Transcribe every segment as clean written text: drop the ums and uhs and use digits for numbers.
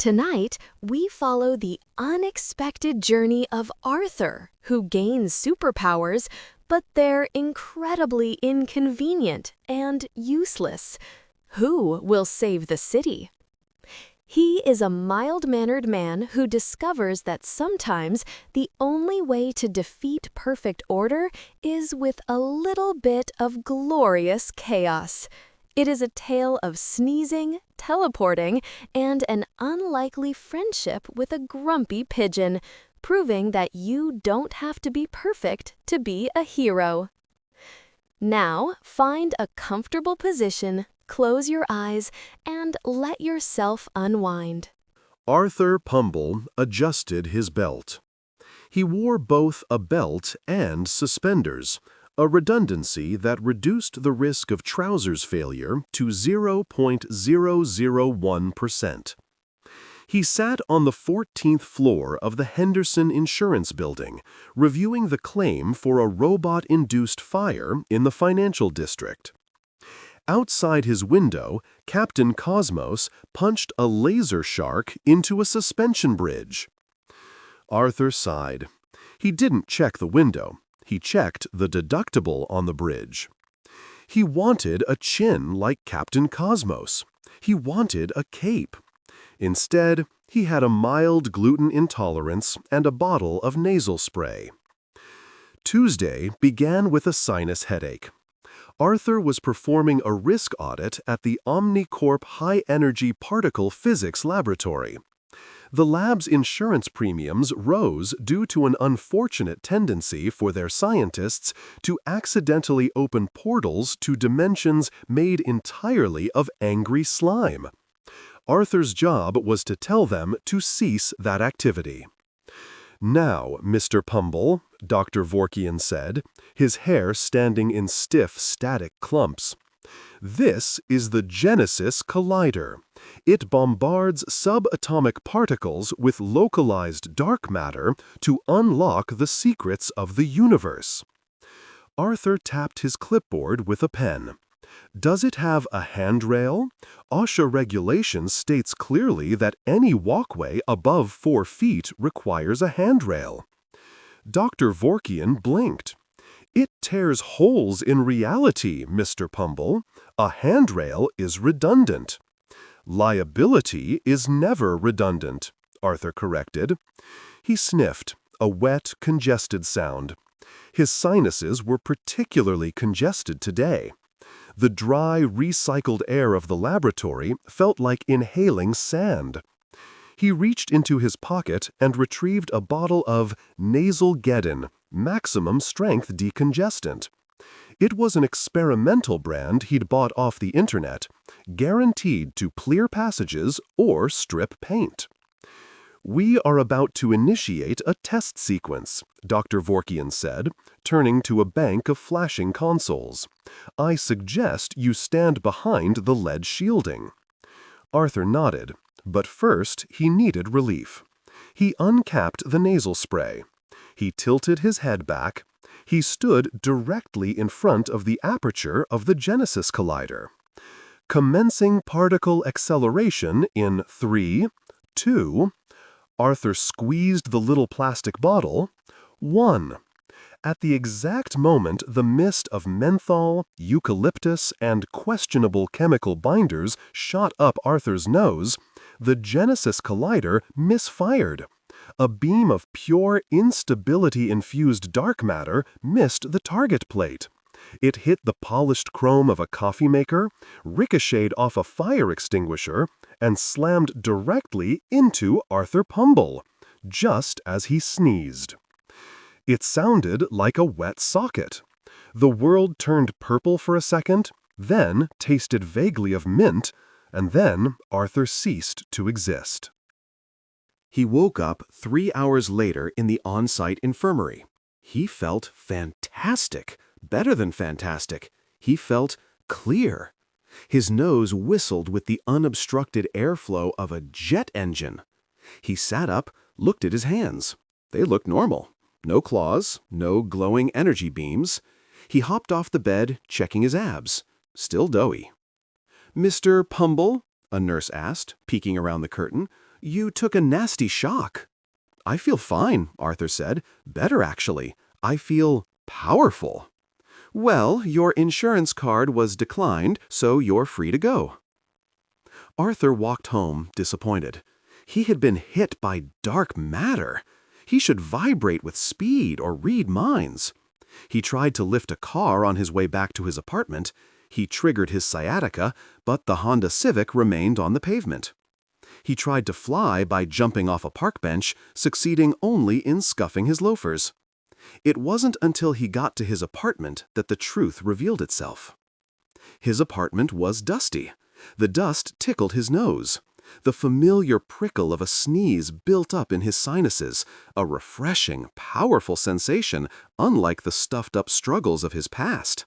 Tonight, we follow the unexpected journey of Arthur, who gains superpowers, but they're incredibly inconvenient and useless. Who will save the city? He is a mild-mannered man who discovers that sometimes the only way to defeat perfect order is with a little bit of glorious chaos. It is a tale of sneezing, teleporting, and an unlikely friendship with a grumpy pigeon, proving that you don't have to be perfect to be a hero. Now, find a comfortable position, close your eyes, and let yourself unwind. Arthur Pumble adjusted his belt. He wore both a belt and suspenders, a redundancy that reduced the risk of trousers failure to 0.001%. He sat on the 14th floor of the Henderson Insurance Building, reviewing the claim for a robot-induced fire in the financial district. Outside his window, Captain Cosmos punched a laser shark into a suspension bridge. Arthur sighed. He didn't check the window. He checked the deductible on the bridge. He wanted a chin like Captain Cosmos. He wanted a cape. Instead, he had a mild gluten intolerance and a bottle of nasal spray. Tuesday began with a sinus headache. Arthur was performing a risk audit at the OmniCorp High Energy Particle Physics Laboratory. The lab's insurance premiums rose due to an unfortunate tendency for their scientists to accidentally open portals to dimensions made entirely of angry slime. Arthur's job was to tell them to cease that activity. "Now, Mr. Pumble," Dr. Vorkian said, his hair standing in stiff, static clumps. "This is the Genesis Collider. It bombards subatomic particles with localized dark matter to unlock the secrets of the universe." Arthur tapped his clipboard with a pen. "Does it have a handrail? OSHA regulation states clearly that any walkway above 4 feet requires a handrail." Dr. Vorkian blinked. "It tears holes in reality, Mr. Pumble. A handrail is redundant." "Liability is never redundant," Arthur corrected. He sniffed, a wet, congested sound. His sinuses were particularly congested today. The dry, recycled air of the laboratory felt like inhaling sand. He reached into his pocket and retrieved a bottle of nasal Geddon, maximum strength decongestant. It was an experimental brand he'd bought off the internet, guaranteed to clear passages or strip paint. "We are about to initiate a test sequence," Dr. Vorkian said, turning to a bank of flashing consoles. "I suggest you stand behind the lead shielding." Arthur nodded, but first he needed relief. He uncapped the nasal spray. He tilted his head back. He stood directly in front of the aperture of the Genesis Collider. Commencing particle acceleration in 3, 2... Arthur squeezed the little plastic bottle. 1. At the exact moment the mist of menthol, eucalyptus, and questionable chemical binders shot up Arthur's nose, the Genesis Collider misfired. A beam of pure instability-infused dark matter missed the target plate. It hit the polished chrome of a coffee maker, ricocheted off a fire extinguisher, and slammed directly into Arthur Pumble, just as he sneezed. It sounded like a wet socket. The world turned purple for a second, then tasted vaguely of mint, and then Arthur ceased to exist. He woke up 3 hours later in the on-site infirmary. He felt fantastic. Better than fantastic. He felt clear. His nose whistled with the unobstructed airflow of a jet engine. He sat up, looked at his hands. They looked normal. No claws, no glowing energy beams. He hopped off the bed, checking his abs. Still doughy. "Mr. Pumble?" a nurse asked, peeking around the curtain. You took a nasty shock." "I feel fine," Arthur said. "Better, actually. I feel powerful." "Well, your insurance card was declined, so you're free to go." Arthur walked home disappointed. He had been hit by dark matter. He should vibrate with speed or read minds. He tried to lift a car on his way back to his apartment. He triggered his sciatica, but the Honda Civic remained on the pavement. He tried to fly by jumping off a park bench, succeeding only in scuffing his loafers. It wasn't until he got to his apartment that the truth revealed itself. His apartment was dusty. The dust tickled his nose. The familiar prickle of a sneeze built up in his sinuses, a refreshing, powerful sensation unlike the stuffed-up struggles of his past.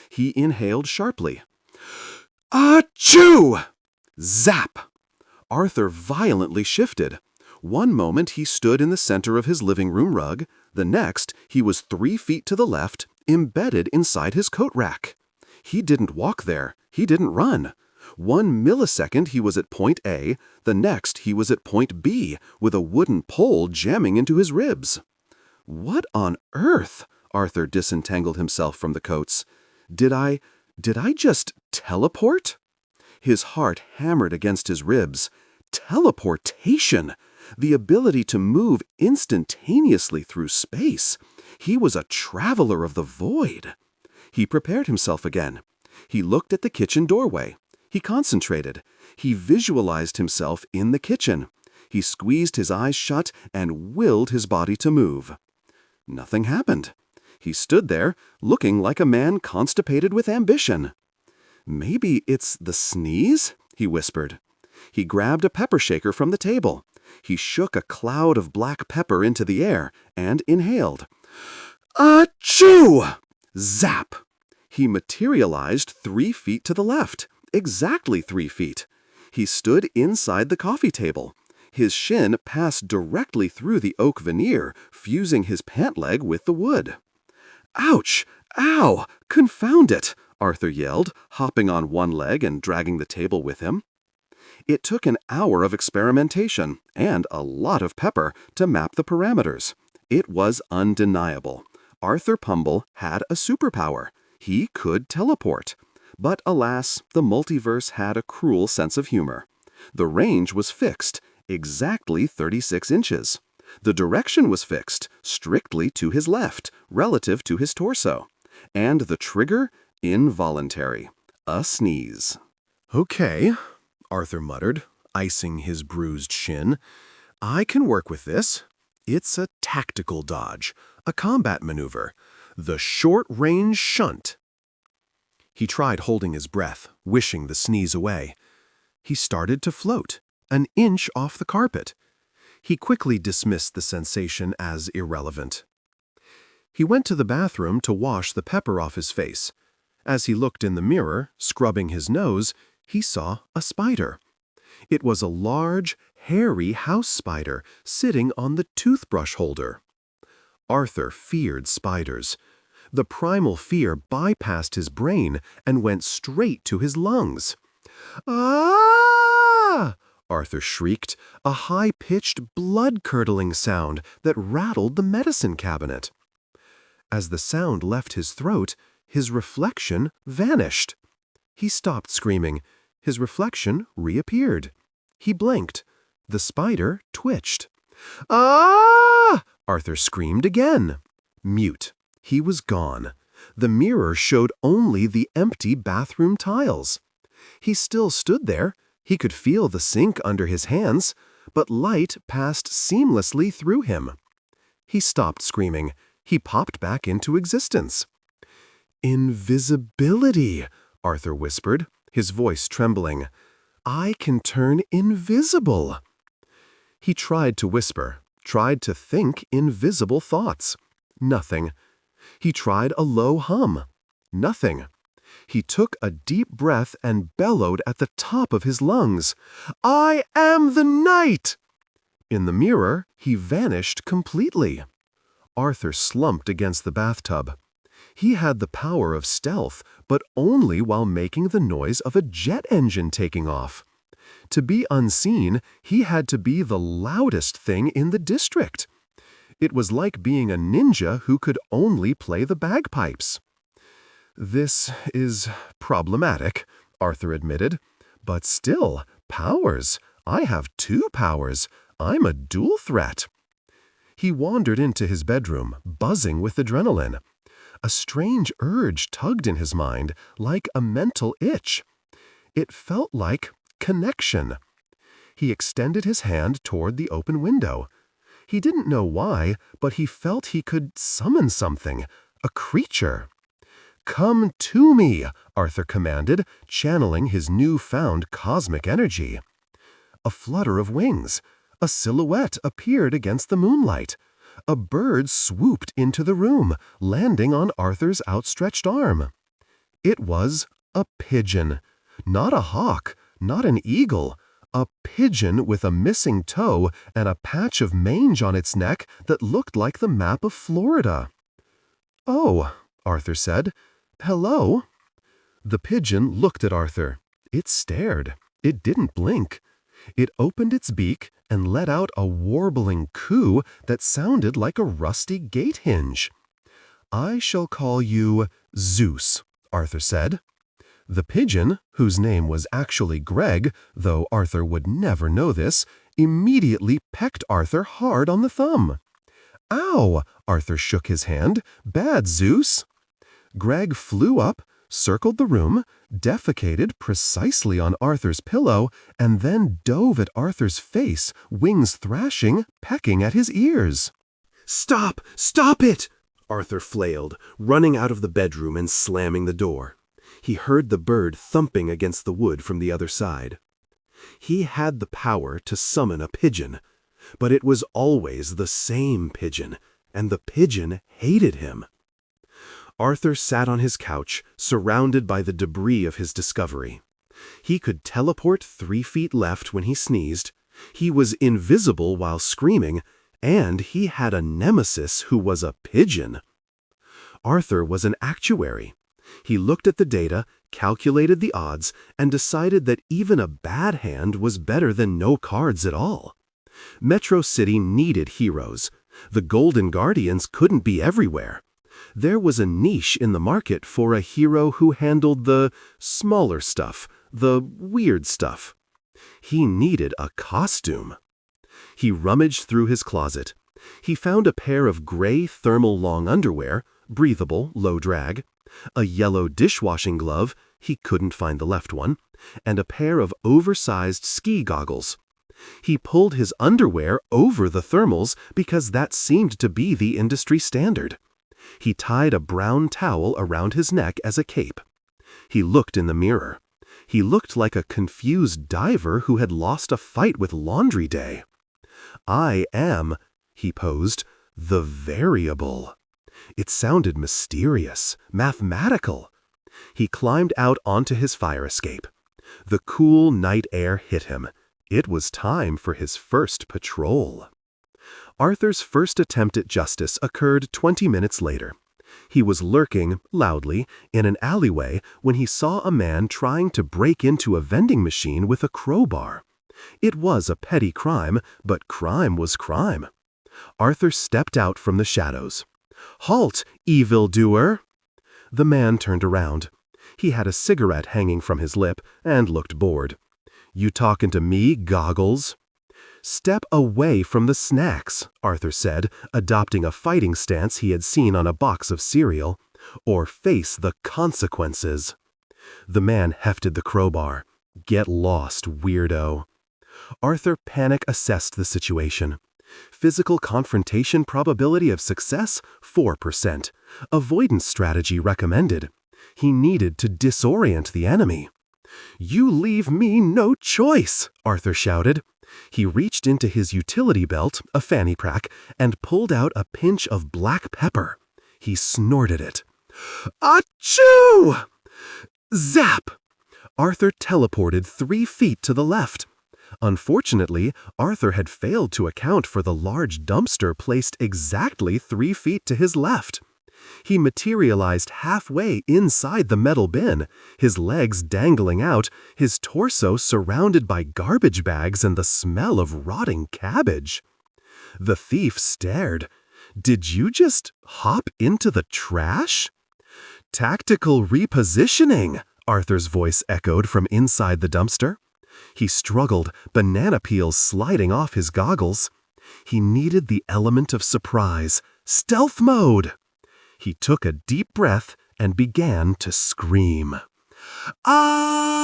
He inhaled sharply. Achoo! Zap! Arthur violently shifted. One moment he stood in the center of his living room rug. The next, he was 3 feet to the left, embedded inside his coat rack. He didn't walk there. He didn't run. 1 millisecond he was at point A, the next he was at point B, with a wooden pole jamming into his ribs. What on earth? Arthur disentangled himself from the coats. Did I just teleport? His heart hammered against his ribs. Teleportation! The ability to move instantaneously through space. He was a traveler of the void. He prepared himself again. He looked at the kitchen doorway. He concentrated. He visualized himself in the kitchen. He squeezed his eyes shut and willed his body to move. Nothing happened. He stood there, looking like a man constipated with ambition. "Maybe it's the sneeze?" he whispered. He grabbed a pepper shaker from the table. He shook a cloud of black pepper into the air and inhaled. Achoo! Zap! He materialized 3 feet to the left. Exactly 3 feet. He stood inside the coffee table. His shin passed directly through the oak veneer, fusing his pant leg with the wood. "Ouch! Ow! Confound it!" Arthur yelled, hopping on one leg and dragging the table with him. It took an hour of experimentation and a lot of pepper to map the parameters. It was undeniable. Arthur Pumble had a superpower. He could teleport. But alas, the multiverse had a cruel sense of humor. The range was fixed, exactly 36 inches. The direction was fixed, strictly to his left, relative to his torso. And the trigger, involuntary. A sneeze. "Okay," Arthur muttered, icing his bruised shin. "I can work with this. It's a tactical dodge, a combat maneuver, the short-range shunt." He tried holding his breath, wishing the sneeze away. He started to float, an inch off the carpet. He quickly dismissed the sensation as irrelevant. He went to the bathroom to wash the pepper off his face. As he looked in the mirror, scrubbing his nose, he saw a spider. It was a large, hairy house spider sitting on the toothbrush holder. Arthur feared spiders. The primal fear bypassed his brain and went straight to his lungs. "Ah!" Arthur shrieked, a high-pitched, blood-curdling sound that rattled the medicine cabinet. As the sound left his throat, his reflection vanished. He stopped screaming. His reflection reappeared. He blinked. The spider twitched. "Ah!" Arthur screamed again. Mute. He was gone. The mirror showed only the empty bathroom tiles. He still stood there. He could feel the sink under his hands, but light passed seamlessly through him. He stopped screaming. He popped back into existence. "Invisibility," Arthur whispered, his voice trembling. "I can turn invisible." He tried to whisper, tried to think invisible thoughts. Nothing. He tried a low hum. Nothing. He took a deep breath and bellowed at the top of his lungs. "I am the night!" In the mirror, he vanished completely. Arthur slumped against the bathtub. He had the power of stealth, but only while making the noise of a jet engine taking off. To be unseen, he had to be the loudest thing in the district. It was like being a ninja who could only play the bagpipes. "This is problematic," Arthur admitted. "But still, powers. I have 2 powers. I'm a dual threat." He wandered into his bedroom, buzzing with adrenaline. A strange urge tugged in his mind, like a mental itch. It felt like connection. He extended his hand toward the open window. He didn't know why, but he felt he could summon something, a creature. "Come to me," Arthur commanded, channeling his newfound cosmic energy. A flutter of wings. A silhouette appeared against the moonlight. A bird swooped into the room, landing on Arthur's outstretched arm. It was a pigeon. Not a hawk, not an eagle. A pigeon with a missing toe and a patch of mange on its neck that looked like the map of Florida. "Oh," Arthur said. "Hello." The pigeon looked at Arthur. It stared. It didn't blink. It opened its beak and let out a warbling coo that sounded like a rusty gate hinge. "I shall call you Zeus," Arthur said. The pigeon, whose name was actually Greg, though Arthur would never know this, immediately pecked Arthur hard on the thumb. "Ow!" Arthur shook his hand. "Bad, Zeus." Greg flew up, circled the room, defecated precisely on Arthur's pillow, and then dove at Arthur's face, wings thrashing, pecking at his ears. "Stop! Stop it!" Arthur flailed, running out of the bedroom and slamming the door. He heard the bird thumping against the wood from the other side. He had the power to summon a pigeon, but it was always the same pigeon, and the pigeon hated him. Arthur sat on his couch, surrounded by the debris of his discovery. He could teleport 3 feet left when he sneezed, he was invisible while screaming, and he had a nemesis who was a pigeon. Arthur was an actuary. He looked at the data, calculated the odds, and decided that even a bad hand was better than no cards at all. Metro City needed heroes. The Golden Guardians couldn't be everywhere. There was a niche in the market for a hero who handled the smaller stuff, the weird stuff. He needed a costume. He rummaged through his closet. He found a pair of gray thermal long underwear, breathable, low drag, a yellow dishwashing glove, he couldn't find the left one, and a pair of oversized ski goggles. He pulled his underwear over the thermals because that seemed to be the industry standard. He tied a brown towel around his neck as a cape. He looked in the mirror. He looked like a confused diver who had lost a fight with Laundry Day. "I am," he posed, "the variable." It sounded mysterious, mathematical. He climbed out onto his fire escape. The cool night air hit him. It was time for his first patrol. Arthur's first attempt at justice occurred 20 minutes later. He was lurking, loudly, in an alleyway when he saw a man trying to break into a vending machine with a crowbar. It was a petty crime, but crime was crime. Arthur stepped out from the shadows. "Halt, evildoer!" The man turned around. He had a cigarette hanging from his lip and looked bored. "You talking to me, Goggles?" "Step away from the snacks," Arthur said, adopting a fighting stance he had seen on a box of cereal, "or face the consequences." The man hefted the crowbar. "Get lost, weirdo." Arthur panic-assessed the situation. Physical confrontation probability of success, 4%. Avoidance strategy recommended. He needed to disorient the enemy. "You leave me no choice," Arthur shouted. He reached into his utility belt, a fanny pack, and pulled out a pinch of black pepper. He snorted it. "Achoo!" Zap! Arthur teleported 3 feet to the left. Unfortunately, Arthur had failed to account for the large dumpster placed exactly 3 feet to his left. He materialized halfway inside the metal bin, his legs dangling out, his torso surrounded by garbage bags and the smell of rotting cabbage. The thief stared. "Did you just hop into the trash?" "Tactical repositioning," Arthur's voice echoed from inside the dumpster. He struggled, banana peels sliding off his goggles. He needed the element of surprise. Stealth mode! He took a deep breath and began to scream. Ah!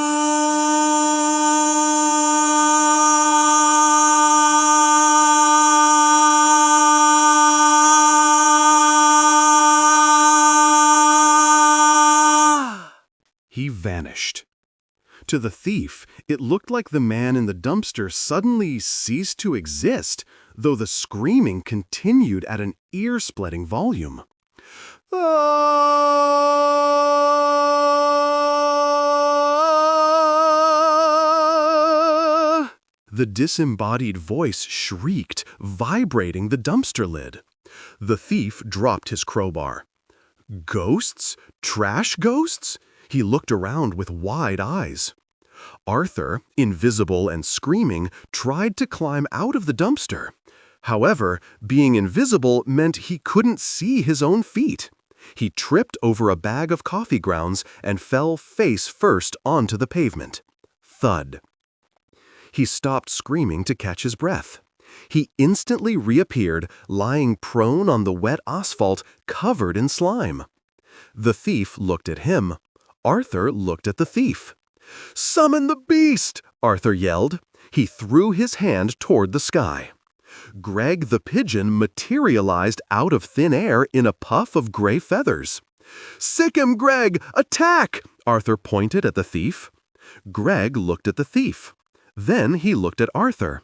He vanished. To the thief, it looked like the man in the dumpster suddenly ceased to exist, though the screaming continued at an ear-splitting volume. Ah! The disembodied voice shrieked, vibrating the dumpster lid. The thief dropped his crowbar. Ghosts? Trash ghosts? He looked around with wide eyes. Arthur, invisible and screaming, tried to climb out of the dumpster. However, being invisible meant he couldn't see his own feet. He tripped over a bag of coffee grounds and fell face first onto the pavement. Thud. He stopped screaming to catch his breath. He instantly reappeared, lying prone on the wet asphalt, covered in slime. The thief looked at him. Arthur looked at the thief. "Summon the beast!" Arthur yelled. He threw his hand toward the sky. Greg the pigeon materialized out of thin air in a puff of gray feathers. "Sick him, Greg! Attack!" Arthur pointed at the thief. Greg looked at the thief. Then he looked at Arthur.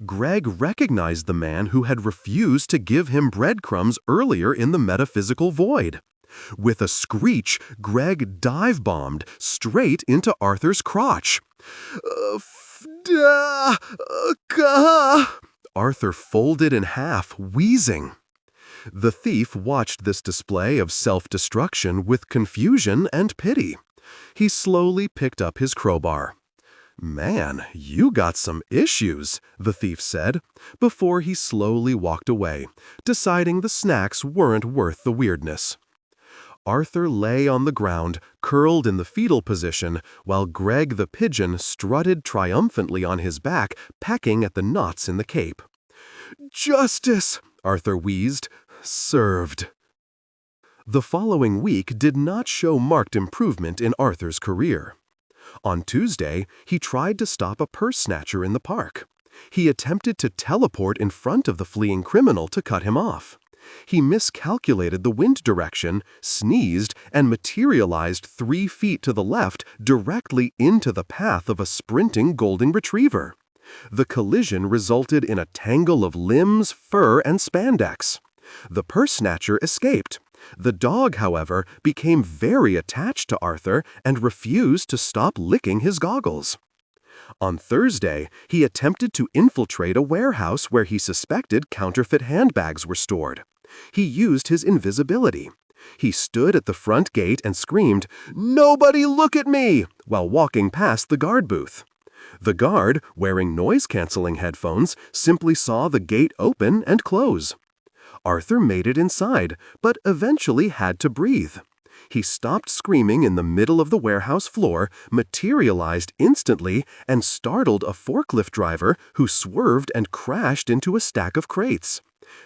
Greg recognized the man who had refused to give him breadcrumbs earlier in the metaphysical void. With a screech, Greg dive-bombed straight into Arthur's crotch. Arthur folded in half, wheezing. The thief watched this display of self-destruction with confusion and pity. He slowly picked up his crowbar. "Man, you got some issues," the thief said, before he slowly walked away, deciding the snacks weren't worth the weirdness. Arthur lay on the ground, curled in the fetal position, while Greg the pigeon strutted triumphantly on his back, pecking at the knots in the cape. "Justice!" Arthur wheezed. "Served." The following week did not show marked improvement in Arthur's career. On Tuesday, he tried to stop a purse snatcher in the park. He attempted to teleport in front of the fleeing criminal to cut him off. He miscalculated the wind direction, sneezed, and materialized 3 feet to the left directly into the path of a sprinting golden retriever. The collision resulted in a tangle of limbs, fur, and spandex. The purse snatcher escaped. The dog, however, became very attached to Arthur and refused to stop licking his goggles. On Thursday, he attempted to infiltrate a warehouse where he suspected counterfeit handbags were stored. He used his invisibility. He stood at the front gate and screamed, "Nobody look at me!" while walking past the guard booth. The guard, wearing noise-canceling headphones, simply saw the gate open and close. Arthur made it inside, but eventually had to breathe. He stopped screaming in the middle of the warehouse floor, materialized instantly, and startled a forklift driver who swerved and crashed into a stack of crates.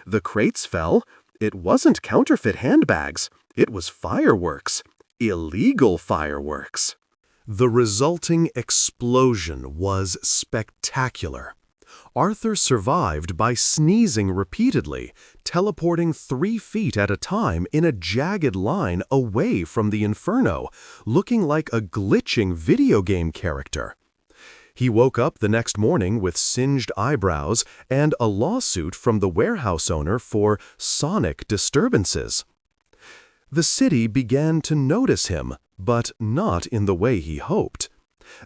The crates fell. It wasn't counterfeit handbags. It was fireworks. Illegal fireworks. The resulting explosion was spectacular. Arthur survived by sneezing repeatedly, teleporting 3 feet at a time in a jagged line away from the inferno, looking like a glitching video game character. He woke up the next morning with singed eyebrows and a lawsuit from the warehouse owner for sonic disturbances. The city began to notice him, but not in the way he hoped.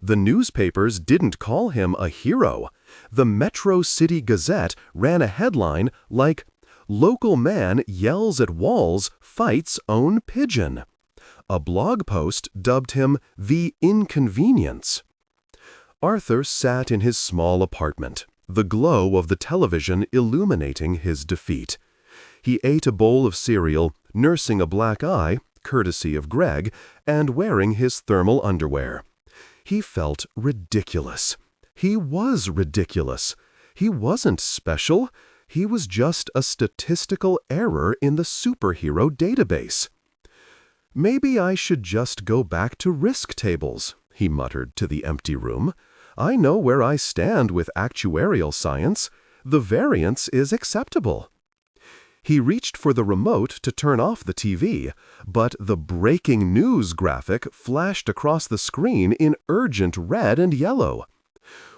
The newspapers didn't call him a hero. The Metro City Gazette ran a headline like, Local man yells at walls, fights own pigeon. A blog post dubbed him the inconvenience. Arthur sat in his small apartment, the glow of the television illuminating his defeat. He ate a bowl of cereal, nursing a black eye, courtesy of Greg, and wearing his thermal underwear. He felt ridiculous. He was ridiculous. He wasn't special. He was just a statistical error in the superhero database. "Maybe I should just go back to risk tables," he muttered to the empty room. "I know where I stand with actuarial science. The variance is acceptable." He reached for the remote to turn off the TV, but the breaking news graphic flashed across the screen in urgent red and yellow.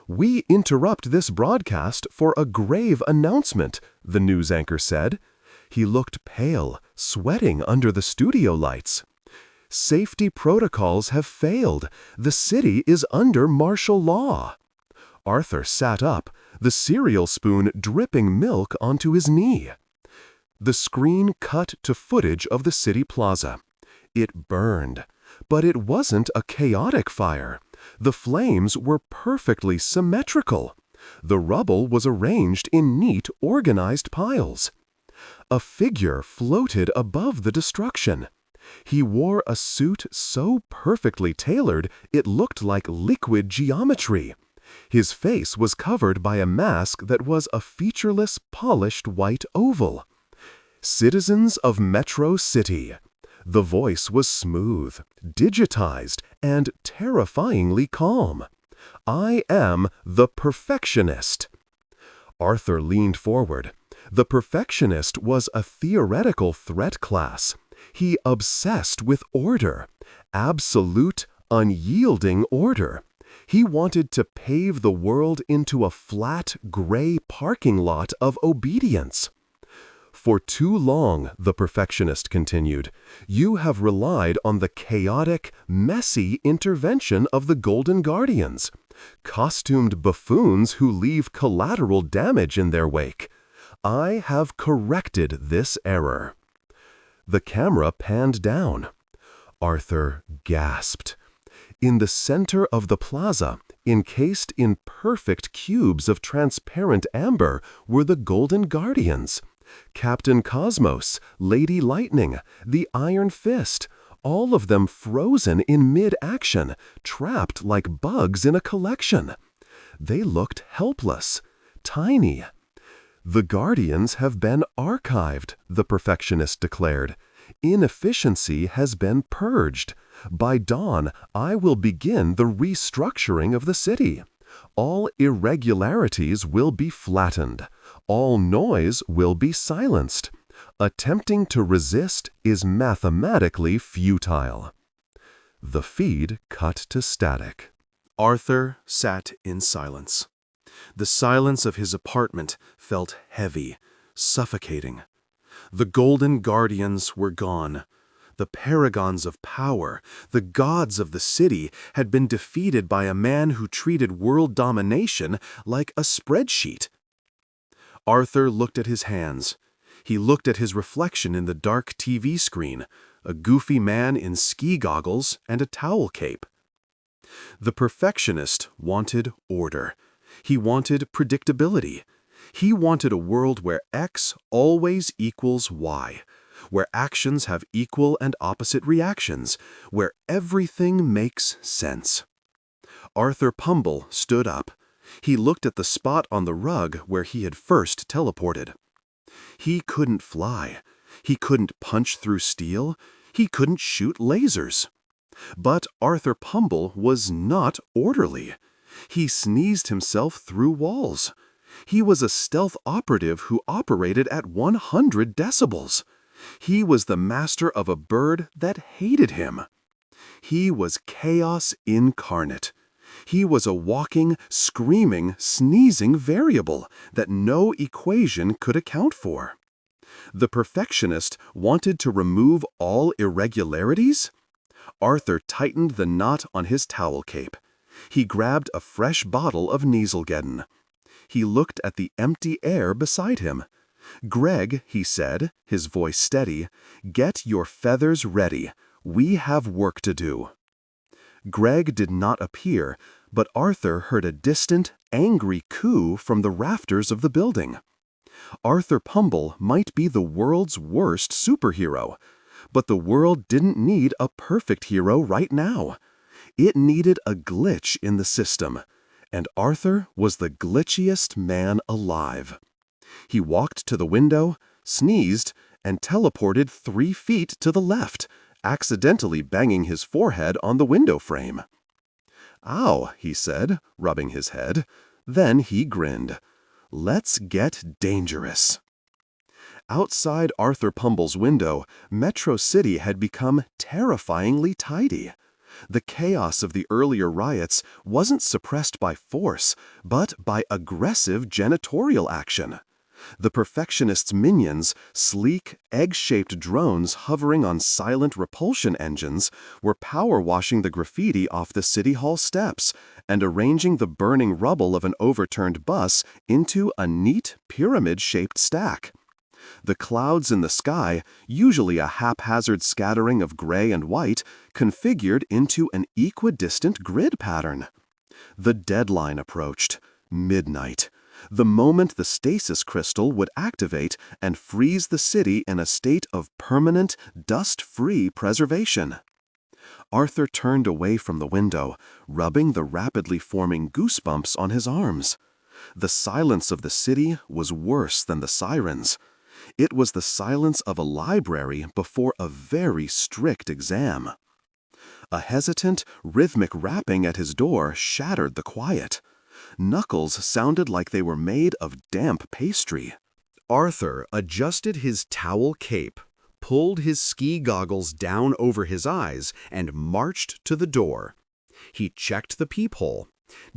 "We interrupt this broadcast for a grave announcement," the news anchor said. He looked pale, sweating under the studio lights. "Safety protocols have failed. The city is under martial law." Arthur sat up, the cereal spoon dripping milk onto his knee. The screen cut to footage of the city plaza. It burned. But it wasn't a chaotic fire. The flames were perfectly symmetrical. The rubble was arranged in neat, organized piles. A figure floated above the destruction. He wore a suit so perfectly tailored it looked like liquid geometry. His face was covered by a mask that was a featureless, polished white oval. "Citizens of Metro City." The voice was smooth, digitized, and terrifyingly calm. "I am the Perfectionist." Arthur leaned forward. The Perfectionist was a theoretical threat class. He obsessed with order, absolute, unyielding order. He wanted to pave the world into a flat, gray parking lot of obedience. "For too long," the Perfectionist continued, "you have relied on the chaotic, messy intervention of the Golden Guardians, costumed buffoons who leave collateral damage in their wake. I have corrected this error." The camera panned down. Arthur gasped. In the center of the plaza, encased in perfect cubes of transparent amber, were the Golden Guardians. Captain Cosmos, Lady Lightning, the Iron Fist, all of them frozen in mid-action, trapped like bugs in a collection. They looked helpless, tiny. "The Guardians have been archived," the Perfectionist declared. "Inefficiency has been purged. By dawn, I will begin the restructuring of the city. All irregularities will be flattened. All noise will be silenced. Attempting to resist is mathematically futile." The feed cut to static. Arthur sat in silence. The silence of his apartment felt heavy, suffocating. The Golden Guardians were gone. The paragons of power, the gods of the city, had been defeated by a man who treated world domination like a spreadsheet. Arthur looked at his hands. He looked at his reflection in the dark TV screen, a goofy man in ski goggles and a towel cape. The Perfectionist wanted order. He wanted predictability. He wanted a world where X always equals Y, where actions have equal and opposite reactions, where everything makes sense. Arthur Pumble stood up. He looked at the spot on the rug where he had first teleported. He couldn't fly. He couldn't punch through steel. He couldn't shoot lasers. But Arthur Pumble was not orderly. He sneezed himself through walls. He was a stealth operative who operated at 100 decibels. He was the master of a bird that hated him. He was chaos incarnate. He was a walking, screaming, sneezing variable that no equation could account for. The Perfectionist wanted to remove all irregularities? Arthur tightened the knot on his towel cape. He grabbed a fresh bottle of Nasalgeddon. He looked at the empty air beside him. "Greg," he said, his voice steady, "get your feathers ready. We have work to do." Greg did not appear, but Arthur heard a distant, angry coo from the rafters of the building. Arthur Pumble might be the world's worst superhero, but the world didn't need a perfect hero right now. It needed a glitch in the system, and Arthur was the glitchiest man alive. He walked to the window, sneezed, and teleported 3 feet to the left, accidentally banging his forehead on the window frame. "Ow," he said, rubbing his head. Then he grinned. "Let's get dangerous." Outside Arthur Pumble's window, Metro City had become terrifyingly tidy. The chaos of the earlier riots wasn't suppressed by force, but by aggressive janitorial action. The Perfectionist's minions, sleek, egg-shaped drones hovering on silent repulsion engines, were power-washing the graffiti off the City Hall steps and arranging the burning rubble of an overturned bus into a neat, pyramid-shaped stack. The clouds in the sky, usually a haphazard scattering of gray and white, configured into an equidistant grid pattern. The deadline approached. Midnight. The moment the stasis crystal would activate and freeze the city in a state of permanent, dust-free preservation. Arthur turned away from the window, rubbing the rapidly forming goosebumps on his arms. The silence of the city was worse than the sirens. It was the silence of a library before a very strict exam. A hesitant, rhythmic rapping at his door shattered the quiet. Knuckles sounded like they were made of damp pastry. Arthur adjusted his towel cape, pulled his ski goggles down over his eyes, and marched to the door. He checked the peephole.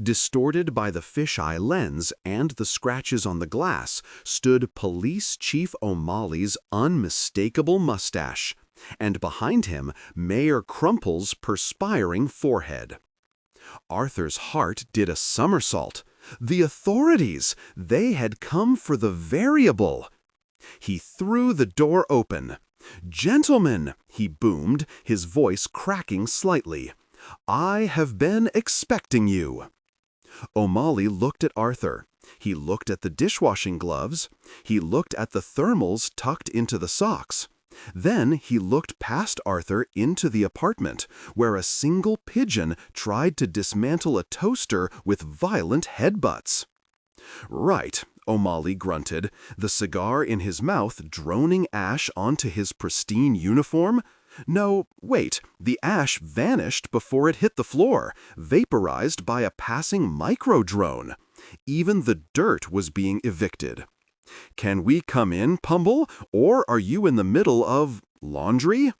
Distorted by the fisheye lens and the scratches on the glass stood Police Chief O'Malley's unmistakable mustache, and behind him Mayor Crumple's perspiring forehead. Arthur's heart did a somersault. The authorities! They had come for the variable! He threw the door open. "Gentlemen," he boomed, his voice cracking slightly, "I have been expecting you." O'Malley looked at Arthur. He looked at the dishwashing gloves. He looked at the thermals tucked into the socks. Then he looked past Arthur into the apartment, where a single pigeon tried to dismantle a toaster with violent headbutts. "Right," O'Malley grunted, the cigar in his mouth droning ash onto his pristine uniform. No, wait, the ash vanished before it hit the floor, vaporized by a passing micro-drone. Even the dirt was being evicted. "Can we come in, Pumble, or are you in the middle of laundry?"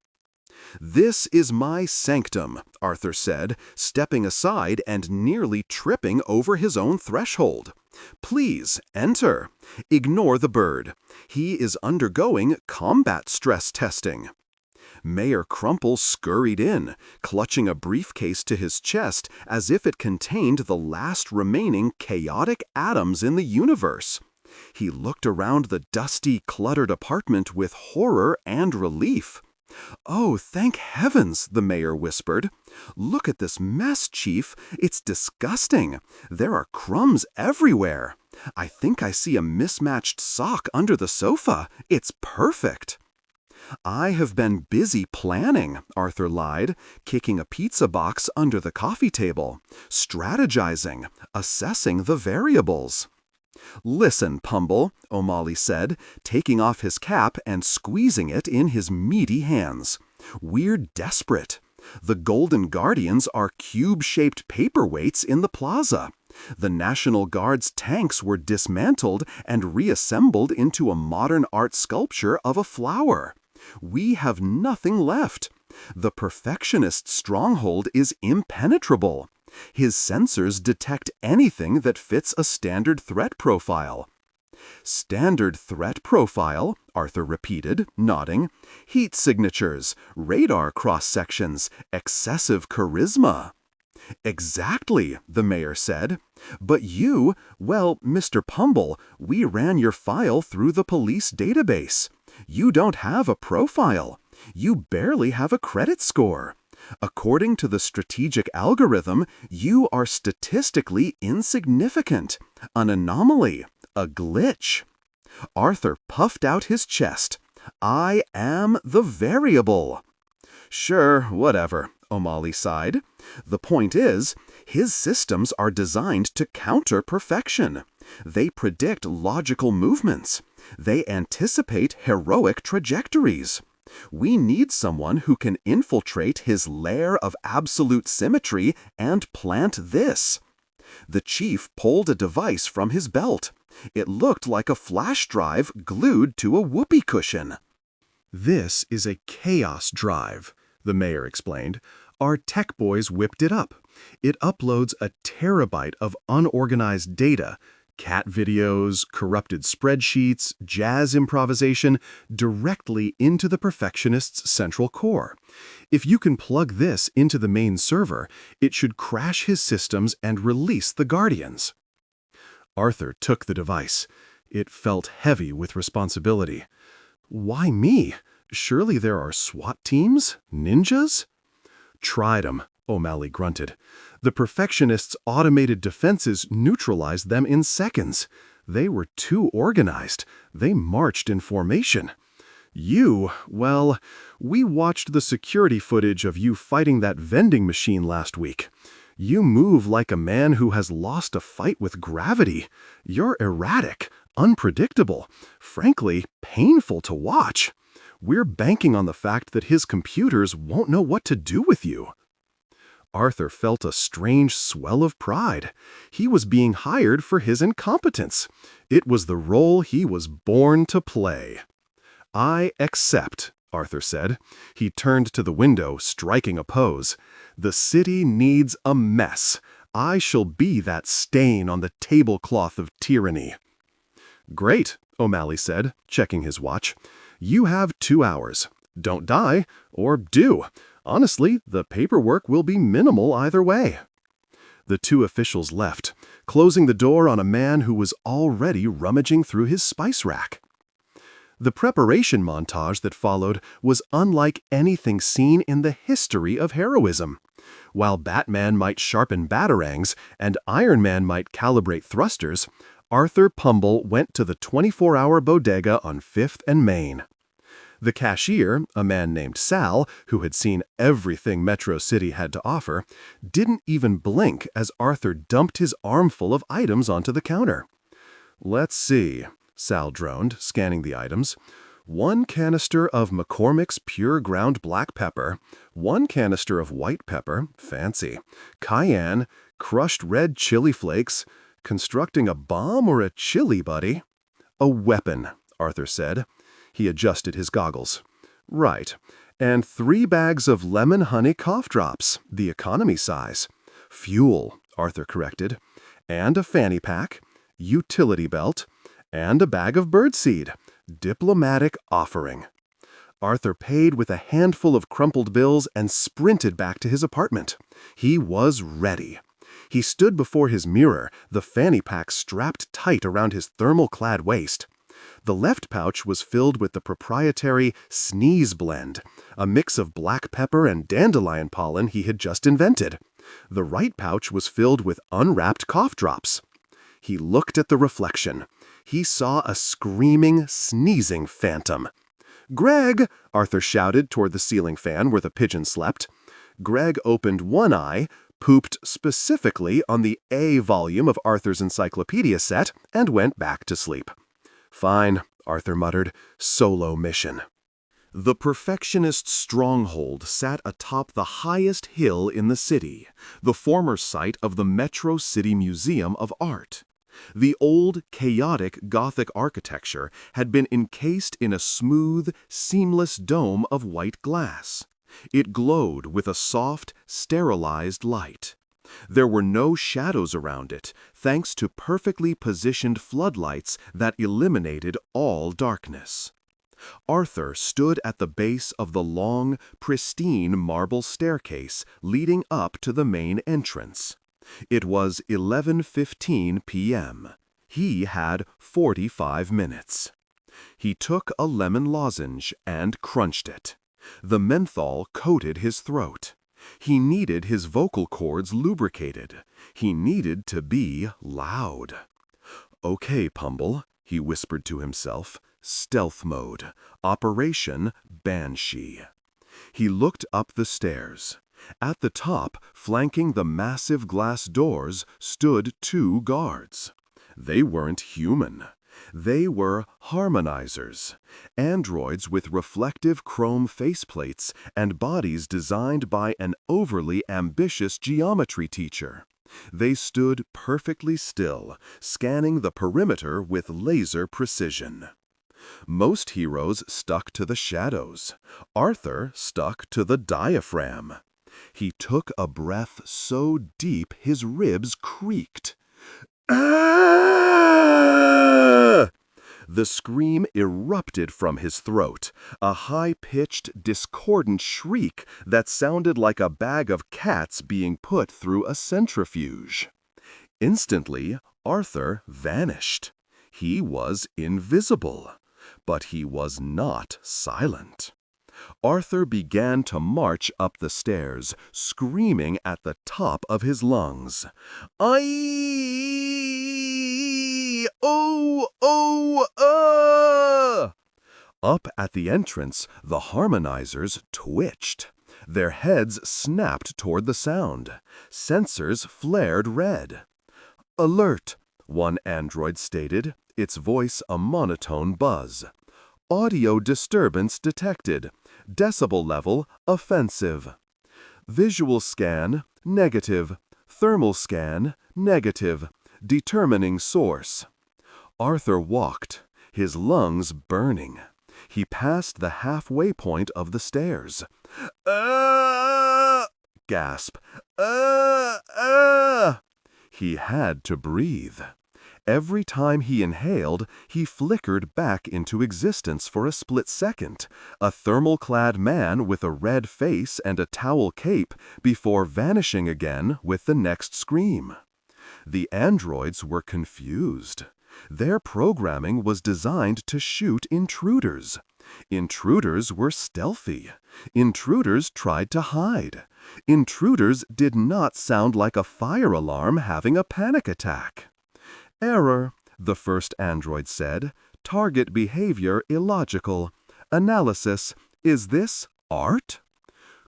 "This is my sanctum," Arthur said, stepping aside and nearly tripping over his own threshold. "Please, enter. Ignore the bird. He is undergoing combat stress testing." Mayor Crumple scurried in, clutching a briefcase to his chest as if it contained the last remaining chaotic atoms in the universe. He looked around the dusty, cluttered apartment with horror and relief. "Oh, thank heavens," the mayor whispered. "Look at this mess, Chief. It's disgusting. There are crumbs everywhere. I think I see a mismatched sock under the sofa. It's perfect." "I have been busy planning," Arthur lied, kicking a pizza box under the coffee table, strategizing, assessing the variables. "Listen, Pumble," O'Malley said, taking off his cap and squeezing it in his meaty hands. "We're desperate. The Golden Guardians are cube-shaped paperweights in the plaza. The National Guard's tanks were dismantled and reassembled into a modern art sculpture of a flower. We have nothing left. The Perfectionist stronghold is impenetrable. His sensors detect anything that fits a standard threat profile." "Standard threat profile," Arthur repeated, nodding. "Heat signatures, radar cross-sections, excessive charisma." Exactly, the mayor said. But you, well, Mr. Pumble, we ran your file through the police database. You don't have a profile. You barely have a credit score. According to the strategic algorithm, you are statistically insignificant, an anomaly, a glitch. Arthur puffed out his chest. I am the variable. Sure, whatever, O'Malley sighed. The point is, his systems are designed to counter perfection. They predict logical movements. They anticipate heroic trajectories. We need someone who can infiltrate his lair of absolute symmetry and plant this. The chief pulled a device from his belt. It looked like a flash drive glued to a whoopee cushion. This is a chaos drive, the mayor explained. Our tech boys whipped it up. It uploads a terabyte of unorganized data, cat videos, corrupted spreadsheets, jazz improvisation, directly into the Perfectionist's central core. If you can plug this into the main server, it should crash his systems and release the Guardians. Arthur took the device. It felt heavy with responsibility. Why me? Surely there are SWAT teams? Ninjas? Tried 'em, O'Malley grunted. The Perfectionist's automated defenses neutralized them in seconds. They were too organized. They marched in formation. Well, we watched the security footage of you fighting that vending machine last week. You move like a man who has lost a fight with gravity. You're erratic, unpredictable, frankly, painful to watch. We're banking on the fact that his computers won't know what to do with you. Arthur felt a strange swell of pride. He was being hired for his incompetence. It was the role he was born to play. I accept, Arthur said. He turned to the window, striking a pose. The city needs a mess. I shall be that stain on the tablecloth of tyranny. Great, O'Malley said, checking his watch. You have 2 hours. Don't die, or do. Honestly, the paperwork will be minimal either way. The two officials left, closing the door on a man who was already rummaging through his spice rack. The preparation montage that followed was unlike anything seen in the history of heroism. While Batman might sharpen batarangs and Iron Man might calibrate thrusters, Arthur Pumble went to the 24-hour bodega on 5th and Main. The cashier, a man named Sal, who had seen everything Metro City had to offer, didn't even blink as Arthur dumped his armful of items onto the counter. Let's see, Sal droned, scanning the items. 1 canister of McCormick's pure ground black pepper, 1 canister of white pepper, fancy, cayenne, crushed red chili flakes. Constructing a bomb or a chili, buddy? A weapon, Arthur said. He adjusted his goggles. Right. And 3 bags of lemon honey cough drops, the economy size. Fuel, Arthur corrected. And a fanny pack, utility belt, and a bag of birdseed. Diplomatic offering. Arthur paid with a handful of crumpled bills and sprinted back to his apartment. He was ready. He stood before his mirror, the fanny pack strapped tight around his thermal-clad waist. The left pouch was filled with the proprietary Sneeze Blend, a mix of black pepper and dandelion pollen he had just invented. The right pouch was filled with unwrapped cough drops. He looked at the reflection. He saw a screaming, sneezing phantom. "Greg!" Arthur shouted toward the ceiling fan where the pigeon slept. Greg opened one eye, pooped specifically on the A volume of Arthur's encyclopedia set, and went back to sleep. Fine, Arthur muttered. Solo mission. The Perfectionist stronghold sat atop the highest hill in the city, the former site of the Metro City Museum of Art. The old, chaotic Gothic architecture had been encased in a smooth, seamless dome of white glass. It glowed with a soft, sterilized light. There were no shadows around it, thanks to perfectly positioned floodlights that eliminated all darkness. Arthur stood at the base of the long, pristine marble staircase leading up to the main entrance. It was 11:15 p.m. He had 45 minutes. He took a lemon lozenge and crunched it. The menthol coated his throat. He needed his vocal cords lubricated. He needed to be loud. "Okay, Pumble," he whispered to himself. "Stealth mode. Operation Banshee." He looked up the stairs. At the top, flanking the massive glass doors, stood 2 guards. They weren't human. They were harmonizers, androids with reflective chrome faceplates and bodies designed by an overly ambitious geometry teacher. They stood perfectly still, scanning the perimeter with laser precision. Most heroes stuck to the shadows. Arthur stuck to the diaphragm. He took a breath so deep his ribs creaked. "Ah!" The scream erupted from his throat, a high-pitched, discordant shriek that sounded like a bag of cats being put through a centrifuge. Instantly, Arthur vanished. He was invisible. But he was not silent. Arthur began to march up the stairs, screaming at the top of his lungs. "Aye! Oh! Oh! Up at the entrance, the harmonizers twitched. Their heads snapped toward the sound. Sensors flared red. "Alert!" one android stated, its voice a monotone buzz. "Audio disturbance detected. Decibel level offensive. Visual scan negative. Thermal scan negative. Determining source." Arthur walked, his lungs burning. He passed the halfway point of the stairs. Gasp. He had to breathe. Every time he inhaled, he flickered back into existence for a split second, a thermal-clad man with a red face and a towel cape, before vanishing again with the next scream. The androids were confused. Their programming was designed to shoot intruders. Intruders were stealthy. Intruders tried to hide. Intruders did not sound like a fire alarm having a panic attack. "Error," the first android said. "Target behavior illogical. Analysis, is this art?"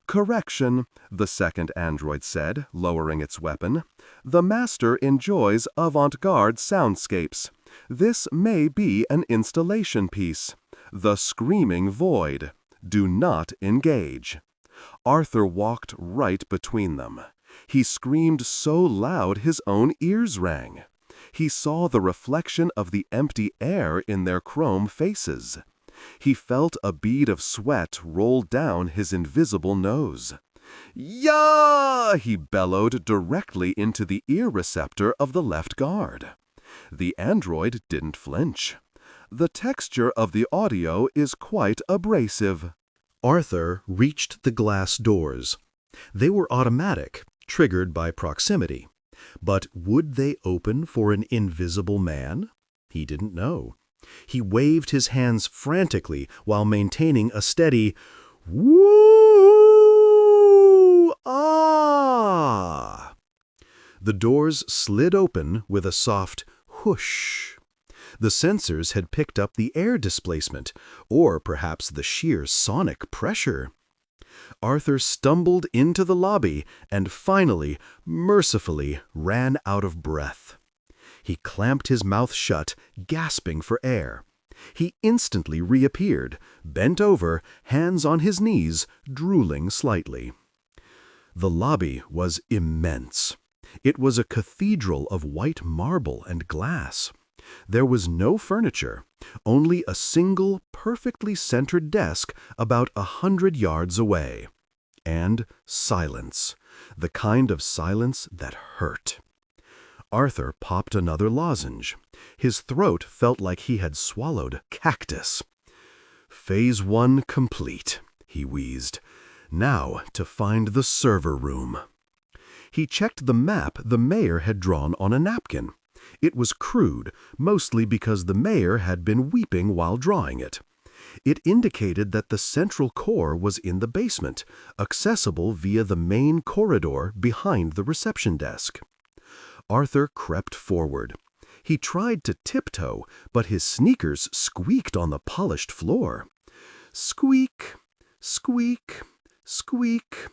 "Correction," the second android said, lowering its weapon. "The master enjoys avant-garde soundscapes. This may be an installation piece. The screaming void. Do not engage." Arthur walked right between them. He screamed so loud his own ears rang. He saw the reflection of the empty air in their chrome faces. He felt a bead of sweat roll down his invisible nose. "Yah!" he bellowed directly into the ear receptor of the left guard. The android didn't flinch. "The texture of the audio is quite abrasive." Arthur reached the glass doors. They were automatic, triggered by proximity. But would they open for an invisible man? He didn't know. He waved his hands frantically while maintaining a steady "woo ah." The doors slid open with a soft whoosh. The sensors had picked up the air displacement, or perhaps the sheer sonic pressure. Arthur stumbled into the lobby and finally, mercifully, ran out of breath. He clamped his mouth shut, gasping for air. He instantly reappeared, bent over, hands on his knees, drooling slightly. The lobby was immense. It was a cathedral of white marble and glass. There was no furniture, only a single, perfectly centered desk about 100 yards away. And silence, the kind of silence that hurt. Arthur popped another lozenge. His throat felt like he had swallowed cactus. Phase 1 complete, he wheezed. Now to find the server room. He checked the map the mayor had drawn on a napkin. It was crude, mostly because the mayor had been weeping while drawing it. It indicated that the central core was in the basement, accessible via the main corridor behind the reception desk. Arthur crept forward. He tried to tiptoe, but his sneakers squeaked on the polished floor. Squeak, squeak, squeak.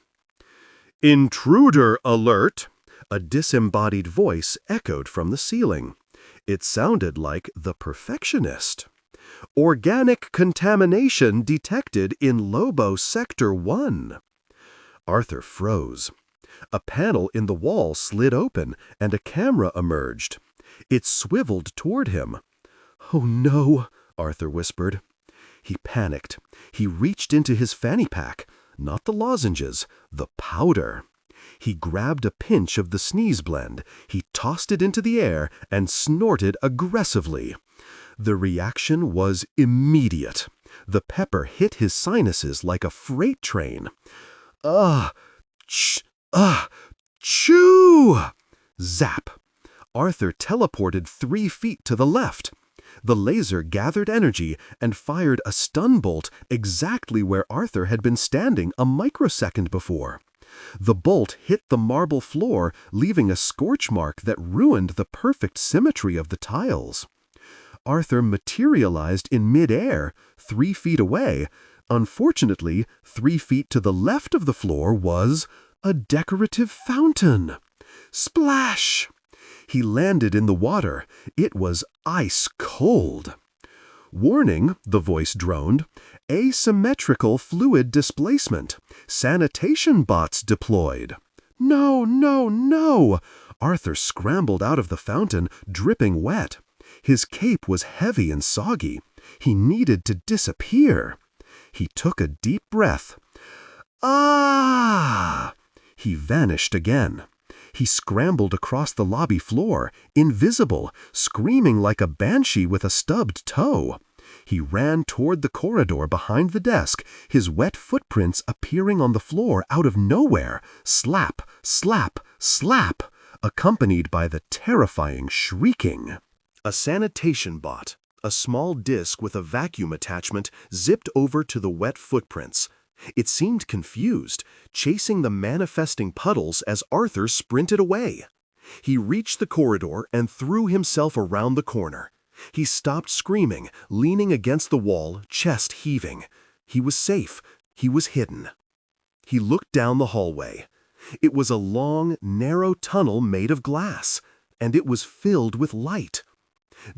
"Intruder alert!" A disembodied voice echoed from the ceiling. It sounded like the Perfectionist. "Organic contamination detected in Lobo Sector 1." Arthur froze. A panel in the wall slid open, and a camera emerged. It swiveled toward him. "Oh no," Arthur whispered. He panicked. He reached into his fanny pack. Not the lozenges, the powder. He grabbed a pinch of the sneeze blend. He tossed it into the air and snorted aggressively. The reaction was immediate. The pepper hit his sinuses like a freight train. Chew! Zap! Arthur teleported 3 feet to the left. The laser gathered energy and fired a stun bolt exactly where Arthur had been standing a microsecond before. The bolt hit the marble floor, leaving a scorch mark that ruined the perfect symmetry of the tiles. Arthur materialized in midair, 3 feet away. Unfortunately, 3 feet to the left of the floor was a decorative fountain. Splash! He landed in the water. It was ice cold. "Warning," the voice droned. "Asymmetrical fluid displacement. Sanitation bots deployed." "No, no, no!" Arthur scrambled out of the fountain, dripping wet. His cape was heavy and soggy. He needed to disappear. He took a deep breath. Ah! He vanished again. He scrambled across the lobby floor, invisible, screaming like a banshee with a stubbed toe. He ran toward the corridor behind the desk, his wet footprints appearing on the floor out of nowhere. Slap, slap, slap, accompanied by the terrifying shrieking. A sanitation bot, a small disc with a vacuum attachment, zipped over to the wet footprints. It seemed confused, chasing the manifesting puddles as Arthur sprinted away. He reached the corridor and threw himself around the corner. He stopped screaming, leaning against the wall, chest heaving. He was safe. He was hidden. He looked down the hallway. It was a long, narrow tunnel made of glass, and it was filled with light.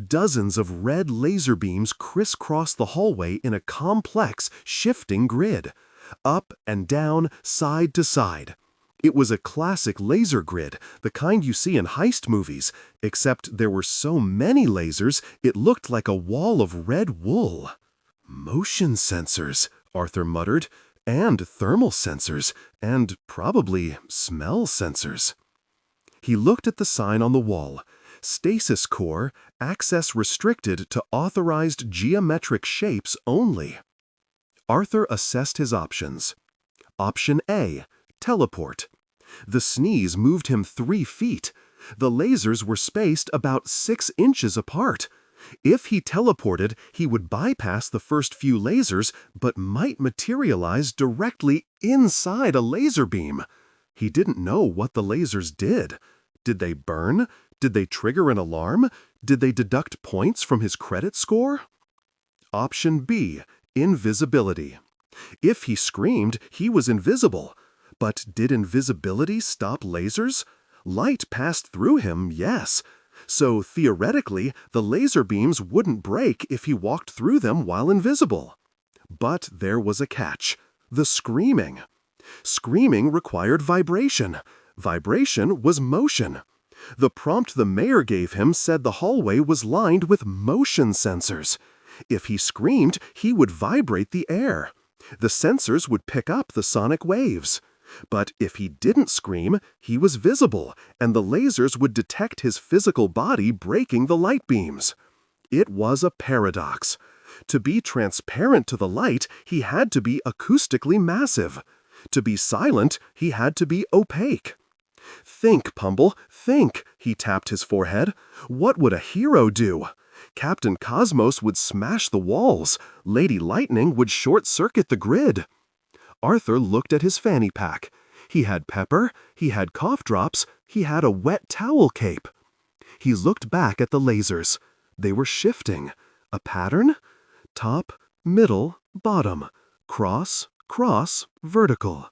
Dozens of red laser beams crisscrossed the hallway in a complex, shifting grid. Up and down, side to side. It was a classic laser grid, the kind you see in heist movies, except there were so many lasers it looked like a wall of red wool. "Motion sensors," Arthur muttered, "and thermal sensors, and probably smell sensors." He looked at the sign on the wall. "Stasis core, access restricted to authorized geometric shapes only." Arthur assessed his options. Option A, teleport. The sneeze moved him 3 feet. The lasers were spaced about 6 inches apart. If he teleported, he would bypass the first few lasers, but might materialize directly inside a laser beam. He didn't know what the lasers did. Did they burn? Did they trigger an alarm? Did they deduct points from his credit score? Option B, invisibility. If he screamed, he was invisible. But did invisibility stop lasers? Light passed through him, yes. So theoretically, the laser beams wouldn't break if he walked through them while invisible. But there was a catch: the screaming. Screaming required vibration. Vibration was motion. The prompt the mayor gave him said the hallway was lined with motion sensors. If he screamed, he would vibrate the air. The sensors would pick up the sonic waves. But if he didn't scream, he was visible, and the lasers would detect his physical body breaking the light beams. It was a paradox. To be transparent to the light, he had to be acoustically massive. To be silent, he had to be opaque. Think, Pumble, think, he tapped his forehead. What would a hero do? Captain Cosmos would smash the walls. Lady Lightning would short-circuit the grid. Arthur looked at his fanny pack. He had pepper, he had cough drops, he had a wet towel cape. He looked back at the lasers. They were shifting. A pattern? Top, middle, bottom. Cross, cross, vertical.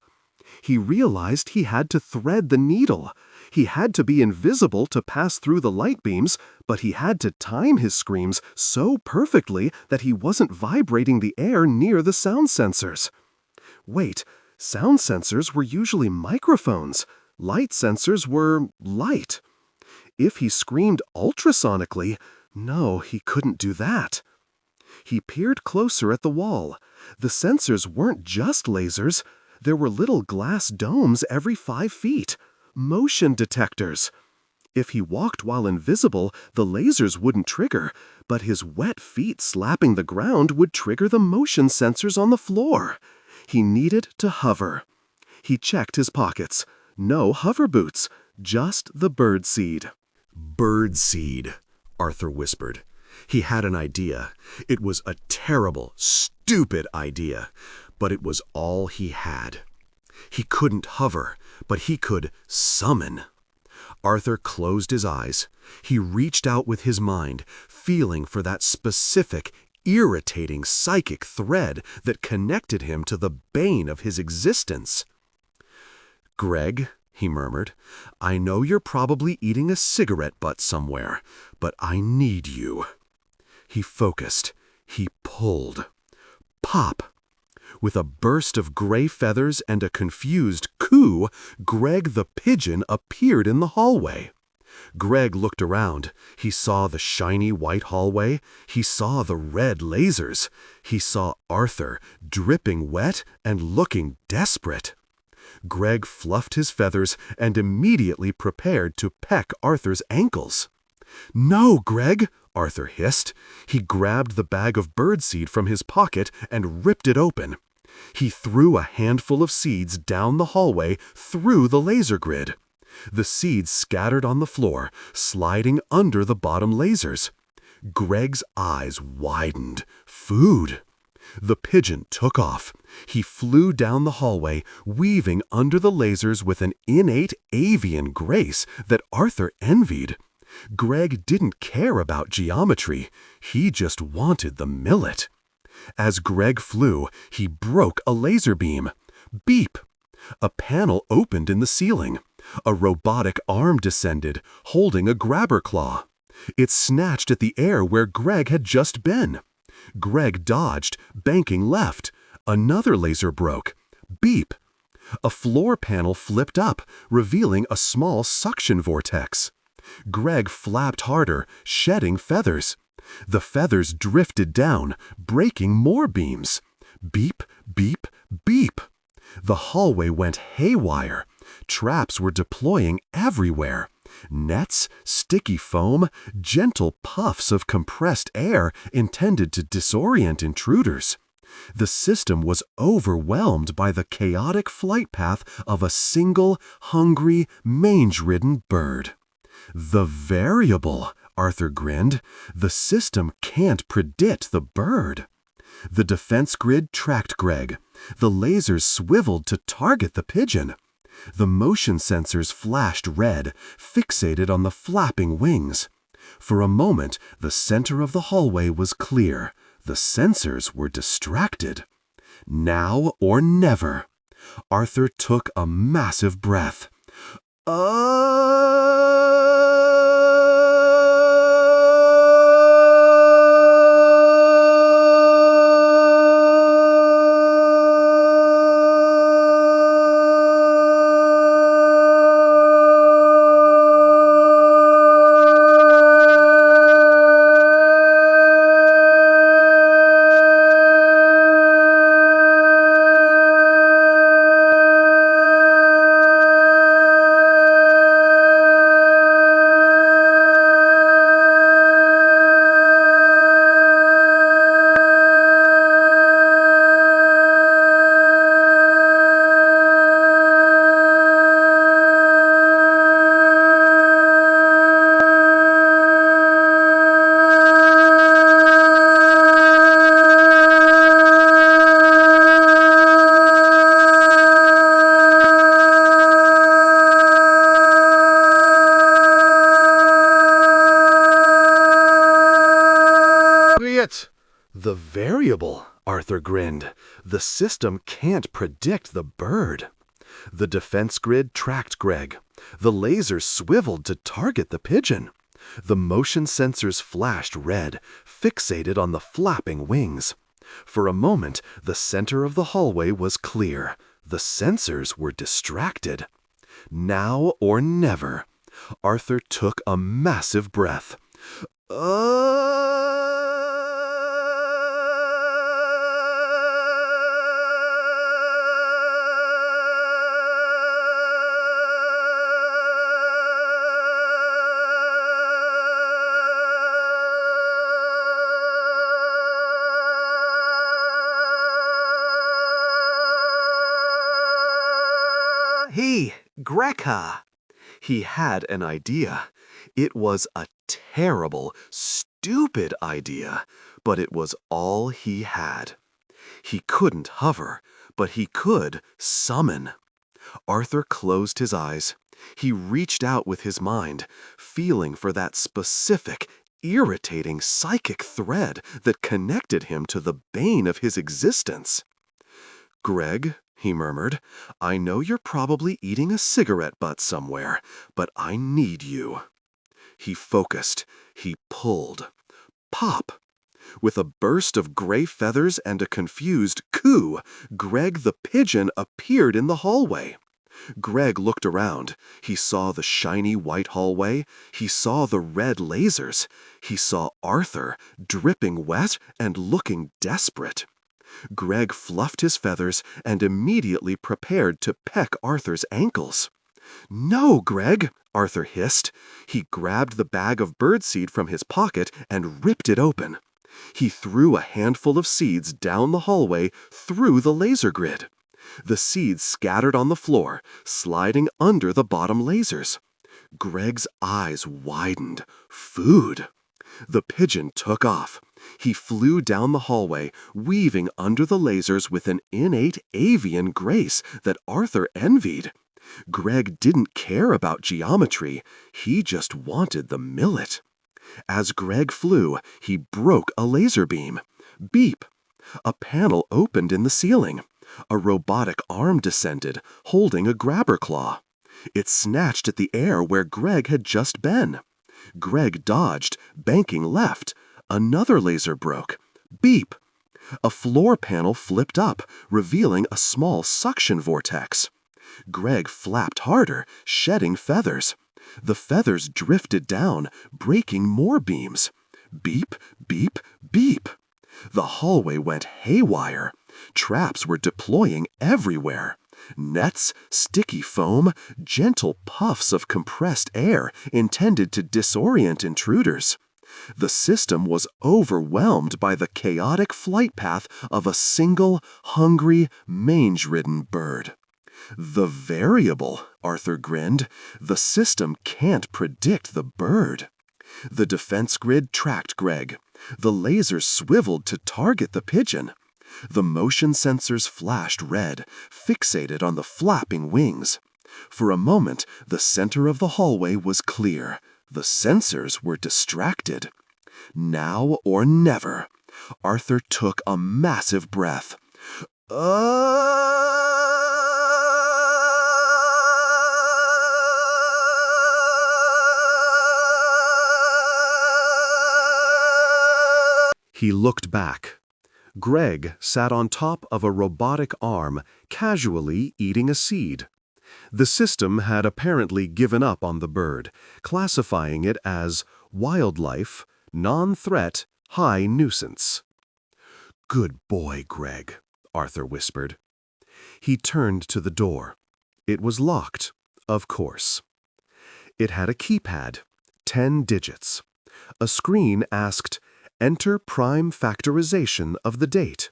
He realized he had to thread the needle. He had to be invisible to pass through the light beams, but he had to time his screams so perfectly that he wasn't vibrating the air near the sound sensors. Wait, sound sensors were usually microphones. Light sensors were light. If he screamed ultrasonically, no, he couldn't do that. He peered closer at the wall. The sensors weren't just lasers. There were little glass domes every 5 feet. Motion detectors. If he walked while invisible, the lasers wouldn't trigger, but his wet feet slapping the ground would trigger the motion sensors on the floor. He needed to hover. He checked his pockets. No hover boots, just the bird seed. Bird seed, Arthur whispered. He had an idea. It was a terrible, stupid idea, but it was all he had. He couldn't hover, but he could summon. Arthur closed his eyes. He reached out with his mind, feeling for that specific, irritating psychic thread that connected him to the bane of his existence. "Greg," he murmured, "I know you're probably eating a cigarette butt somewhere, but I need you." He focused. He pulled. Pop! With a burst of gray feathers and a confused coo, Greg the pigeon appeared in the hallway. Greg looked around. He saw the shiny white hallway. He saw the red lasers. He saw Arthur, dripping wet and looking desperate. Greg fluffed his feathers and immediately prepared to peck Arthur's ankles. "No, Greg!" Arthur hissed. He grabbed the bag of birdseed from his pocket and ripped it open. He threw a handful of seeds down the hallway through the laser grid. The seeds scattered on the floor, sliding under the bottom lasers. Greg's eyes widened. Food! The pigeon took off. He flew down the hallway, weaving under the lasers with an innate avian grace that Arthur envied. Greg didn't care about geometry. He just wanted the millet. As Greg flew, he broke a laser beam. Beep! A panel opened in the ceiling. A robotic arm descended, holding a grabber claw. It snatched at the air where Greg had just been. Greg dodged, banking left. Another laser broke. Beep! A floor panel flipped up, revealing a small suction vortex. Greg flapped harder, shedding feathers. The feathers drifted down, breaking more beams. Beep, beep, beep. The hallway went haywire. Traps were deploying everywhere. Nets, sticky foam, gentle puffs of compressed air intended to disorient intruders. The system was overwhelmed by the chaotic flight path of a single, hungry, mange-ridden bird. "The variable," Arthur grinned. "The system can't predict the bird." The defense grid tracked Greg. The lasers swiveled to target the pigeon. The motion sensors flashed red, fixated on the flapping wings. For a moment, the center of the hallway was clear. The sensors were distracted. Now or never. Arthur took a massive breath. variable, Arthur grinned. The system can't predict the bird. The defense grid tracked Greg. The laser swiveled to target the pigeon. The motion sensors flashed red, fixated on the flapping wings. For a moment, the center of the hallway was clear. The sensors were distracted. Now or never. Arthur took a massive breath. Hey, Greca! He had an idea. It was a terrible, stupid idea, but it was all he had. He couldn't hover, but he could summon. Arthur closed his eyes. He reached out with his mind, feeling for that specific, irritating psychic thread that connected him to the bane of his existence. "Greg," he murmured, "I know you're probably eating a cigarette butt somewhere, but I need you." He focused. He pulled. Pop! With a burst of gray feathers and a confused coo, Greg the pigeon appeared in the hallway. Greg looked around. He saw the shiny white hallway. He saw the red lasers. He saw Arthur, dripping wet and looking desperate. Greg fluffed his feathers and immediately prepared to peck Arthur's ankles. "No, Greg," Arthur hissed. He grabbed the bag of birdseed from his pocket and ripped it open. He threw a handful of seeds down the hallway through the laser grid. The seeds scattered on the floor, sliding under the bottom lasers. Greg's eyes widened. Food! The pigeon took off. He flew down the hallway, weaving under the lasers with an innate avian grace that Arthur envied. Greg didn't care about geometry. He just wanted the millet. As Greg flew, he broke a laser beam. Beep! A panel opened in the ceiling. A robotic arm descended, holding a grabber claw. It snatched at the air where Greg had just been. Greg dodged, banking left. Another laser broke. Beep! A floor panel flipped up, revealing a small suction vortex. Greg flapped harder, shedding feathers. The feathers drifted down, breaking more beams. Beep, beep, beep. The hallway went haywire. Traps were deploying everywhere. Nets, sticky foam, gentle puffs of compressed air intended to disorient intruders. The system was overwhelmed by the chaotic flight path of a single, hungry, mange-ridden bird. "The variable," Arthur grinned. "The system can't predict the bird." The defense grid tracked Greg. The lasers swiveled to target the pigeon. The motion sensors flashed red, fixated on the flapping wings. For a moment, the center of the hallway was clear. The sensors were distracted. Now or never. Arthur took a massive breath. He looked back. Greg sat on top of a robotic arm, casually eating a seed. The system had apparently given up on the bird, classifying it as wildlife, non-threat, high nuisance. "Good boy, Greg," Arthur whispered. He turned to the door. It was locked, of course. It had a keypad, 10 digits. A screen asked, "Enter prime factorization of the date."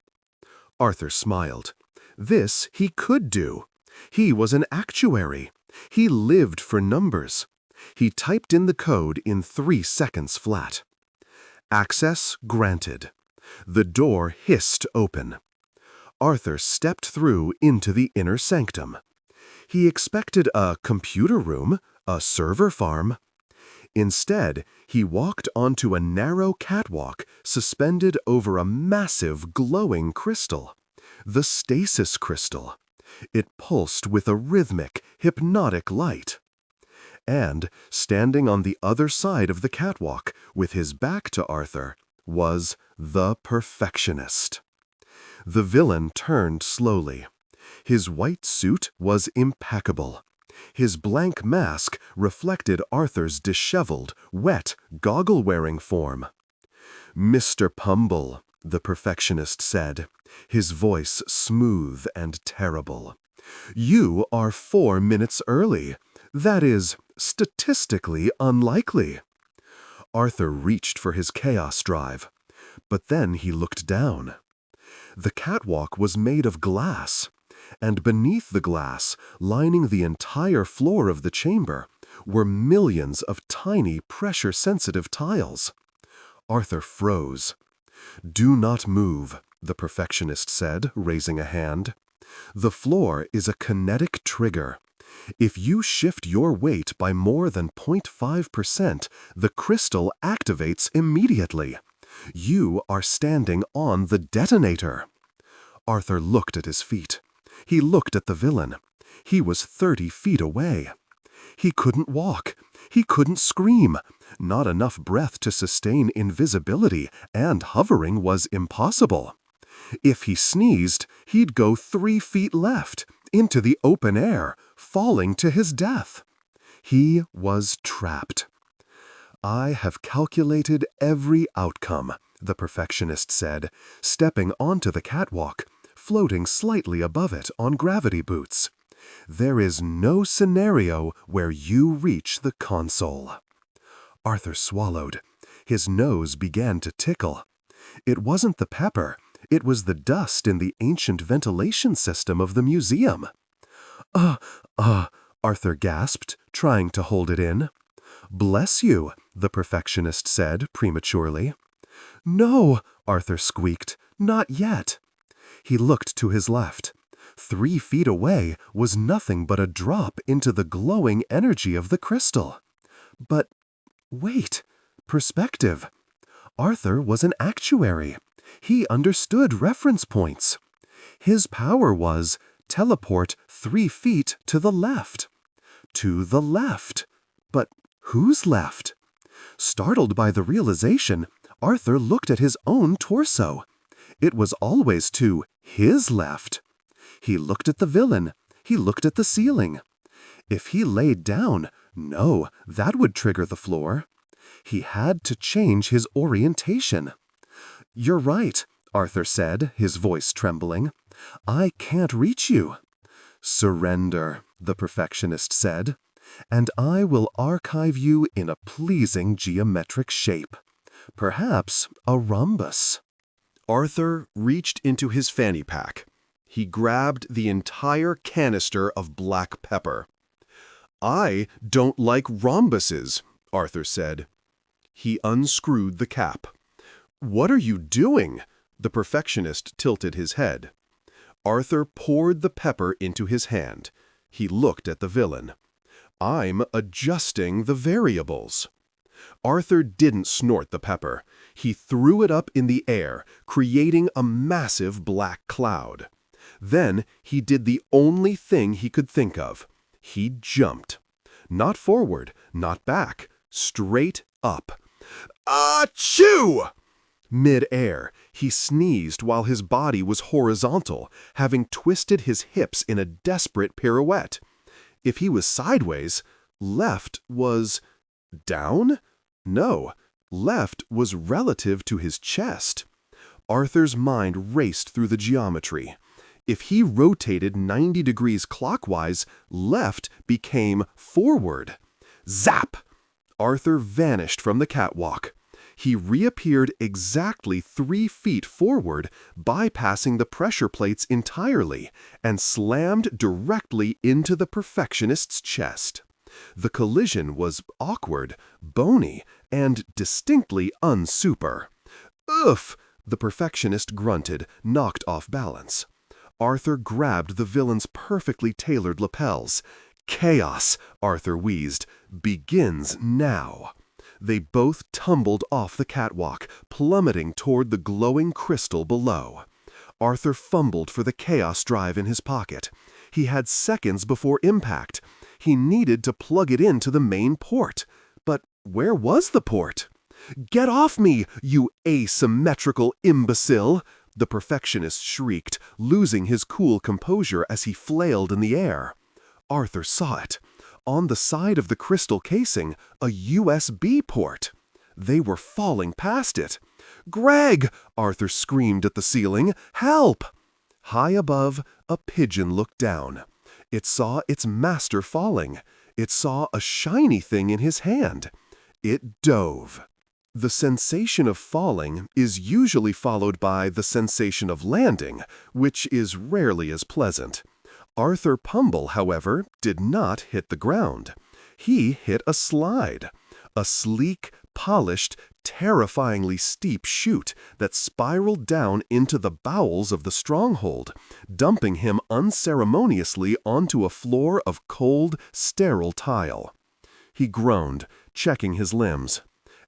Arthur smiled. This he could do. He was an actuary. He lived for numbers. He typed in the code in 3 seconds flat. Access granted. The door hissed open. Arthur stepped through into the inner sanctum. He expected a computer room, a server farm. Instead, he walked onto a narrow catwalk suspended over a massive glowing crystal. The stasis crystal. It pulsed with a rhythmic, hypnotic light. And, standing on the other side of the catwalk, with his back to Arthur, was the Perfectionist. The villain turned slowly. His white suit was impeccable. His blank mask reflected Arthur's disheveled, wet, goggle-wearing form. "Mr. Pumble," the Perfectionist said, his voice smooth and terrible. "You are 4 minutes early. That is statistically unlikely." Arthur reached for his chaos drive, but then he looked down. The catwalk was made of glass, and beneath the glass, lining the entire floor of the chamber, were millions of tiny pressure-sensitive tiles. Arthur froze. "Do not move," the Perfectionist said, raising a hand. "The floor is a kinetic trigger. If you shift your weight by more than 0.5%, the crystal activates immediately. You are standing on the detonator." Arthur looked at his feet. He looked at the villain. He was 30 feet away. He couldn't walk. He couldn't scream. Not enough breath to sustain invisibility, and hovering was impossible. If he sneezed, he'd go 3 feet left, into the open air, falling to his death. He was trapped. "I have calculated every outcome," the Perfectionist said, stepping onto the catwalk, floating slightly above it on gravity boots. "There is no scenario where you reach the console." Arthur swallowed. His nose began to tickle. It wasn't the pepper. It was the dust in the ancient ventilation system of the museum. Arthur gasped, trying to hold it in. "Bless you," the Perfectionist said prematurely. "No," Arthur squeaked, "not yet." He looked to his left. 3 feet away was nothing but a drop into the glowing energy of the crystal. But wait, perspective. Arthur was an actuary. He understood reference points. His power was teleport 3 feet to the left. To the left. But whose left? Startled by the realization, Arthur looked at his own torso. It was always to his left. He looked at the villain. He looked at the ceiling. If he laid down, no, that would trigger the floor. He had to change his orientation. "You're right," Arthur said, his voice trembling. "I can't reach you." "Surrender," the Perfectionist said, "and I will archive you in a pleasing geometric shape. Perhaps a rhombus." Arthur reached into his fanny pack. He grabbed the entire canister of black pepper. "I don't like rhombuses," Arthur said. He unscrewed the cap. "What are you doing?" The Perfectionist tilted his head. Arthur poured the pepper into his hand. He looked at the villain. "I'm adjusting the variables." Arthur didn't snort the pepper. He threw it up in the air, creating a massive black cloud. Then he did the only thing he could think of. He jumped. Not forward, not back, straight up. Achoo! Mid-air, he sneezed while his body was horizontal, having twisted his hips in a desperate pirouette. If he was sideways, left was down? No, left was relative to his chest. Arthur's mind raced through the geometry. If he rotated 90 degrees clockwise, left became forward. Zap! Arthur vanished from the catwalk. He reappeared exactly 3 feet forward, bypassing the pressure plates entirely, and slammed directly into the Perfectionist's chest. The collision was awkward, bony, and distinctly unsuper. "Oof!" the Perfectionist grunted, knocked off balance. Arthur grabbed the villain's perfectly tailored lapels. "Chaos," Arthur wheezed, "begins now." They both tumbled off the catwalk, plummeting toward the glowing crystal below. Arthur fumbled for the chaos drive in his pocket. He had seconds before impact. He needed to plug it into the main port. But where was the port? "Get off me, you asymmetrical imbecile!" the Perfectionist shrieked, losing his cool composure as he flailed in the air. Arthur saw it. On the side of the crystal casing, a USB port. They were falling past it. "Greg!" Arthur screamed at the ceiling. "Help!" High above, a pigeon looked down. It saw its master falling. It saw a shiny thing in his hand. It dove. The sensation of falling is usually followed by the sensation of landing, which is rarely as pleasant. Arthur Pumble, however, did not hit the ground. He hit a slide. A sleek, polished, terrifyingly steep chute that spiraled down into the bowels of the stronghold, dumping him unceremoniously onto a floor of cold, sterile tile. He groaned, checking his limbs.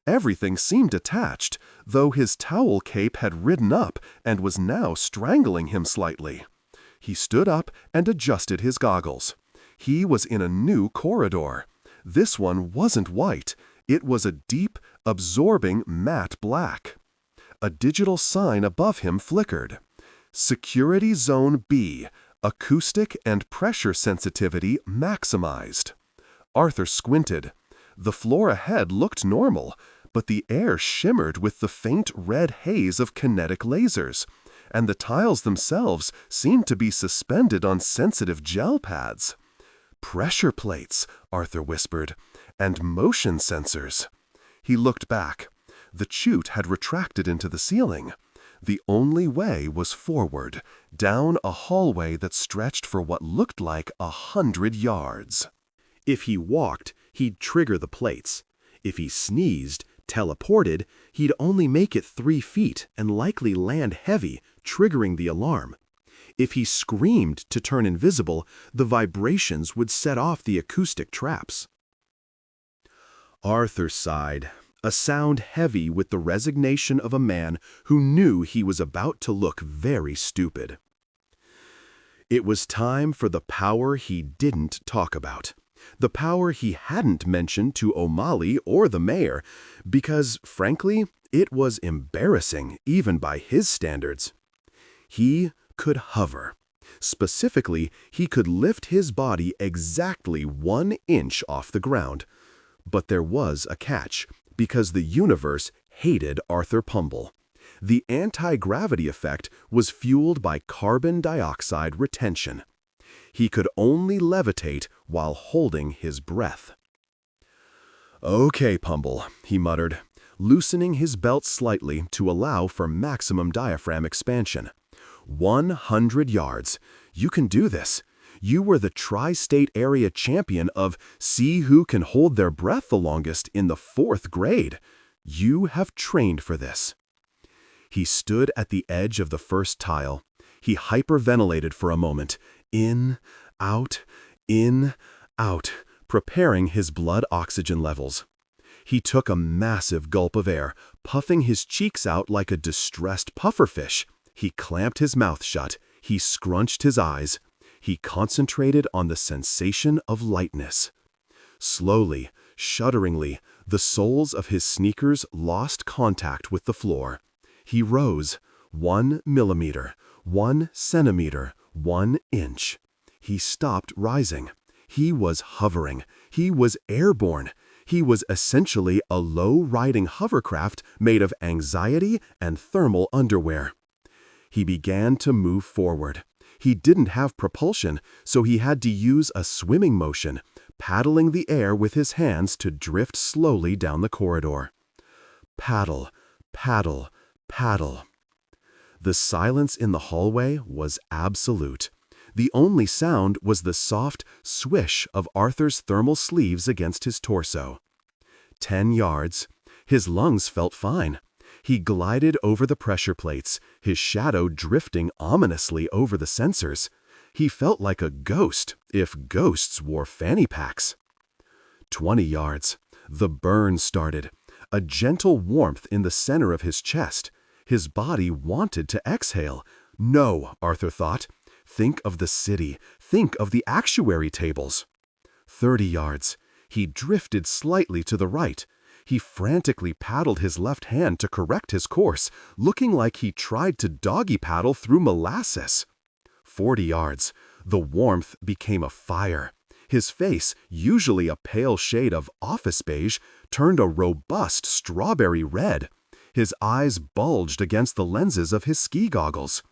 Everything seemed attached, though his towel cape had ridden up and was now strangling him slightly. He stood up and adjusted his goggles. He was in a new corridor. This one wasn't white. It was a deep, absorbing matte black. A digital sign above him flickered. Security Zone B, acoustic and pressure sensitivity maximized. Arthur squinted. The floor ahead looked normal, but the air shimmered with the faint red haze of kinetic lasers, and the tiles themselves seemed to be suspended on sensitive gel pads. "Pressure plates," Arthur whispered, "and motion sensors." He looked back. The chute had retracted into the ceiling. The only way was forward, down a hallway that stretched for what looked like 100 yards. If he walked, he'd trigger the plates. If he sneezed, teleported, he'd only make it 3 feet and likely land heavy, triggering the alarm. If he screamed to turn invisible, the vibrations would set off the acoustic traps. Arthur sighed, a sound heavy with the resignation of a man who knew he was about to look very stupid. It was time for the power he didn't talk about. The power he hadn't mentioned to O'Malley or the mayor, because, frankly, it was embarrassing, even by his standards. He could hover. Specifically, he could lift his body exactly 1 inch off the ground. But there was a catch, because the universe hated Arthur Pumble. The anti-gravity effect was fueled by carbon dioxide retention. He could only levitate while holding his breath. "Okay, Pumble," he muttered, loosening his belt slightly to allow for maximum diaphragm expansion. 100 yards. You can do this. You were the tri-state area champion of see who can hold their breath the longest in the 4th grade. You have trained for this. He stood at the edge of the first tile. He hyperventilated for a moment. In, out, preparing his blood oxygen levels. He took a massive gulp of air, puffing his cheeks out like a distressed pufferfish. He clamped his mouth shut. He scrunched his eyes. He concentrated on the sensation of lightness. Slowly, shudderingly, the soles of his sneakers lost contact with the floor. He rose, 1 millimeter, 1 centimeter, 1 inch. He stopped rising. He was hovering. He was airborne. He was essentially a low-riding hovercraft made of anxiety and thermal underwear. He began to move forward. He didn't have propulsion, so he had to use a swimming motion, paddling the air with his hands to drift slowly down the corridor. Paddle, paddle, paddle. The silence in the hallway was absolute. The only sound was the soft swish of Arthur's thermal sleeves against his torso. 10 yards. His lungs felt fine. He glided over the pressure plates, his shadow drifting ominously over the sensors. He felt like a ghost, if ghosts wore fanny packs. 20 yards. The burn started. a gentle warmth in the center of his chest. His body wanted to exhale. No, Arthur thought. Think of the city. Think of the actuary tables. 30 yards. He drifted slightly to the right. He frantically paddled his left hand to correct his course, looking like he tried to doggy paddle through molasses. 40 yards. The warmth became a fire. His face, usually a pale shade of office beige, turned a robust strawberry red. His eyes bulged against the lenses of his ski goggles.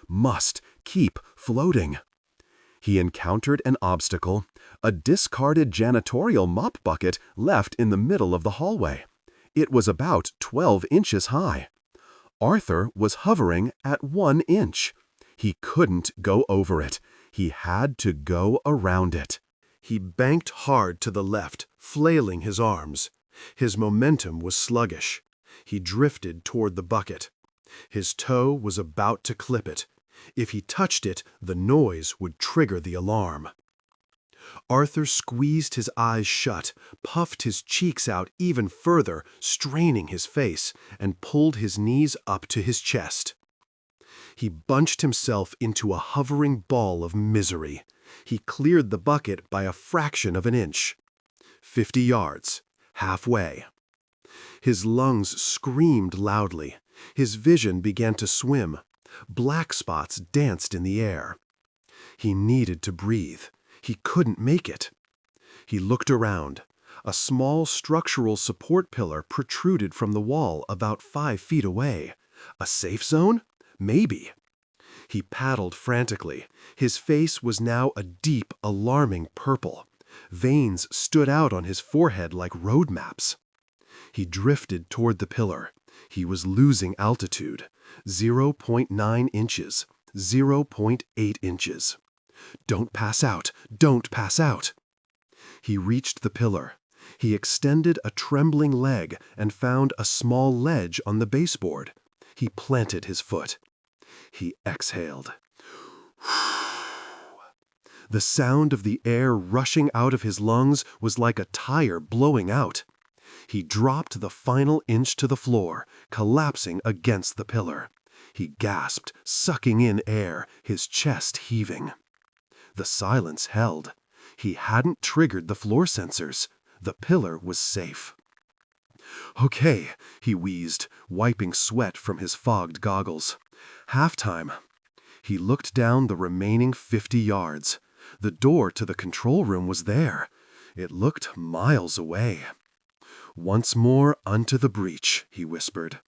Must keep floating. He encountered an obstacle, a discarded janitorial mop bucket left in the middle of the hallway. It was about 12 inches high. Arthur was hovering at 1 inch. He couldn't go over it. He had to go around it. He banked hard to the left, flailing his arms. His momentum was sluggish. He drifted toward the bucket. His toe was about to clip it. If he touched it, the noise would trigger the alarm. Arthur squeezed his eyes shut, puffed his cheeks out even further, straining his face, and pulled his knees up to his chest. He bunched himself into a hovering ball of misery. He cleared the bucket by a fraction of an inch. 50 yards. Halfway. His lungs screamed loudly. His vision began to swim. Black spots danced in the air. He needed to breathe. He couldn't make it. He looked around. A small structural support pillar protruded from the wall about 5 feet away. A safe zone? Maybe. He paddled frantically. His face was now a deep, alarming purple. Veins stood out on his forehead like road maps. He drifted toward the pillar. He was losing altitude. 0.9 inches. 0.8 inches. Don't pass out. Don't pass out. He reached the pillar. He extended a trembling leg and found a small ledge on the baseboard. He planted his foot. He exhaled. The sound of the air rushing out of his lungs was like a tire blowing out. He dropped the final inch to the floor, collapsing against the pillar. He gasped, sucking in air, his chest heaving. The silence held. He hadn't triggered the floor sensors. The pillar was safe. Okay, he wheezed, wiping sweat from his fogged goggles. Halftime. He looked down the remaining 50 yards. The door to the control room was there. It looked miles away. Once more unto the breach, he whispered.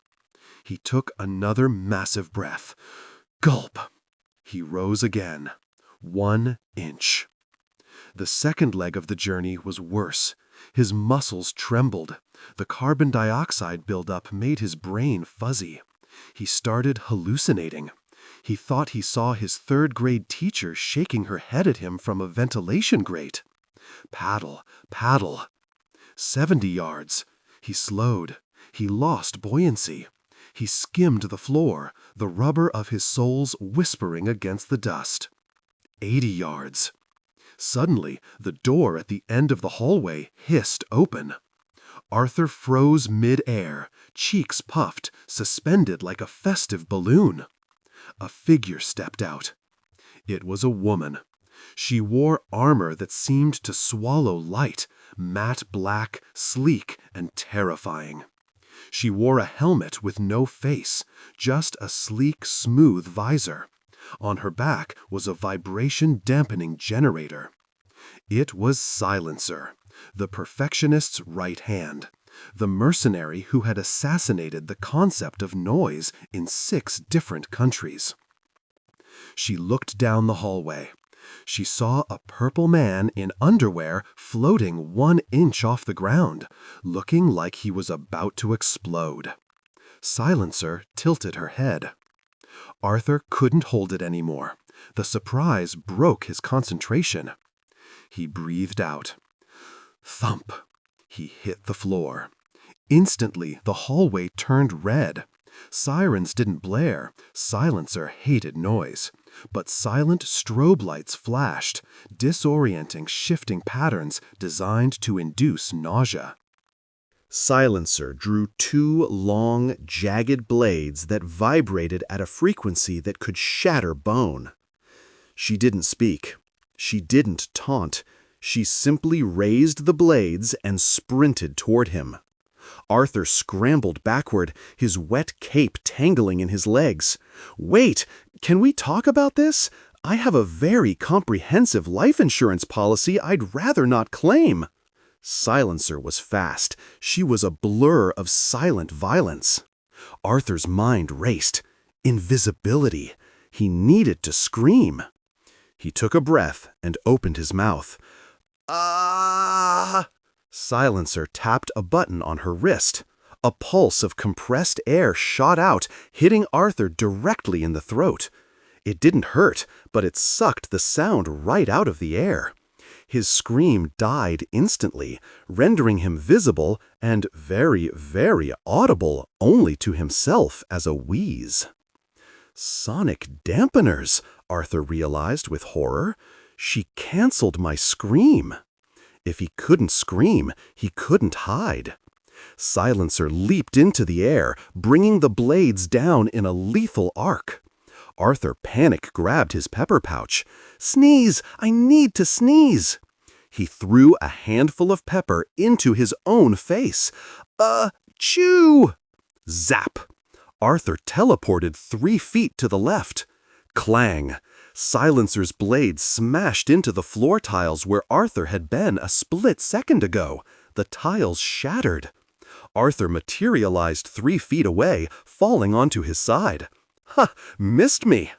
He took another massive breath. Gulp! He rose again. 1 inch. The second leg of the journey was worse. His muscles trembled. The carbon dioxide buildup made his brain fuzzy. He started hallucinating. He thought he saw his third-grade teacher shaking her head at him from a ventilation grate. Paddle, paddle. 70 yards. He slowed. He lost buoyancy. He skimmed the floor, the rubber of his soles whispering against the dust. 80 yards. Suddenly, the door at the end of the hallway hissed open. Arthur froze mid-air, cheeks puffed, suspended like a festive balloon. A figure stepped out. It was a woman. She wore armor that seemed to swallow light, matte black, sleek, and terrifying. She wore a helmet with no face, just a sleek, smooth visor. On her back was a vibration-dampening generator. It was Silencer, the Perfectionist's right hand, the mercenary who had assassinated the concept of noise in 6 different countries. She looked down the hallway. She saw a purple man in underwear floating 1 inch off the ground, looking like he was about to explode. Silencer tilted her head. Arthur couldn't hold it anymore. The surprise broke his concentration. He breathed out. Thump! He hit the floor. Instantly, the hallway turned red. Sirens didn't blare. Silencer hated noise. But silent strobe lights flashed, disorienting shifting patterns designed to induce nausea. Silencer drew two long, jagged blades that vibrated at a frequency that could shatter bone. She didn't speak. She didn't taunt. She simply raised the blades and sprinted toward him. Arthur scrambled backward, his wet cape tangling in his legs. "Wait, can we talk about this? I have a very comprehensive life insurance policy I'd rather not claim." Silencer was fast. She was a blur of silent violence. Arthur's mind raced. Invisibility. He needed to scream. He took a breath and opened his mouth. "Ah!" Silencer tapped a button on her wrist. A pulse of compressed air shot out, hitting Arthur directly in the throat. It didn't hurt, but it sucked the sound right out of the air. His scream died instantly, rendering him visible and very, very audible only to himself as a wheeze. Sonic dampeners, Arthur realized with horror. She canceled my scream. If he couldn't scream, he couldn't hide. Silencer leaped into the air, bringing the blades down in a lethal arc. Arthur panic-grabbed his pepper pouch. "Sneeze! I need to sneeze!" He threw a handful of pepper into his own face. Chew! Zap! Arthur teleported 3 feet to the left. Clang! Silencer's blade smashed into the floor tiles where Arthur had been a split second ago. The tiles shattered. Arthur materialized 3 feet away, falling onto his side. "Ha! Missed me!"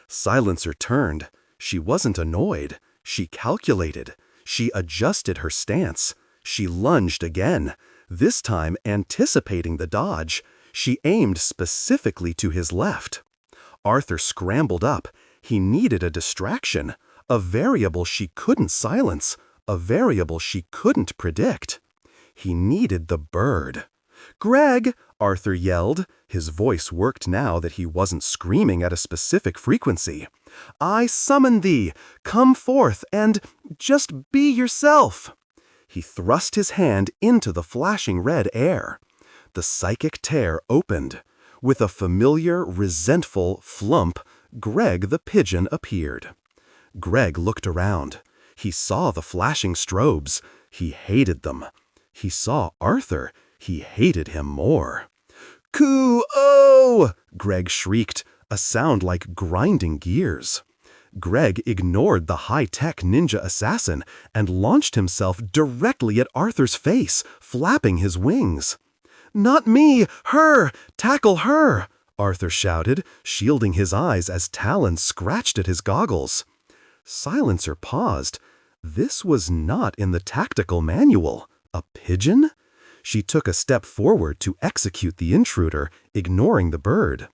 Silencer turned. She wasn't annoyed. She calculated. She adjusted her stance. She lunged again, this time anticipating the dodge. She aimed specifically to his left. Arthur scrambled up. He needed a distraction, a variable she couldn't silence, a variable she couldn't predict. He needed the bird. "Greg!" Arthur yelled. His voice worked now that he wasn't screaming at a specific frequency. "I summon thee! Come forth and just be yourself!" He thrust his hand into the flashing red air. The psychic tear opened. With a familiar, resentful flump, Greg the pigeon appeared. Greg looked around. He saw the flashing strobes. He hated them. He saw Arthur. He hated him more. "Coo-oh!" Greg shrieked, a sound like grinding gears. Greg ignored the high-tech ninja assassin and launched himself directly at Arthur's face, flapping his wings. "Not me! Her! Tackle her!" Arthur shouted, shielding his eyes as talons scratched at his goggles. Silencer paused. This was not in the tactical manual. A pigeon? She took a step forward to execute the intruder, ignoring the bird.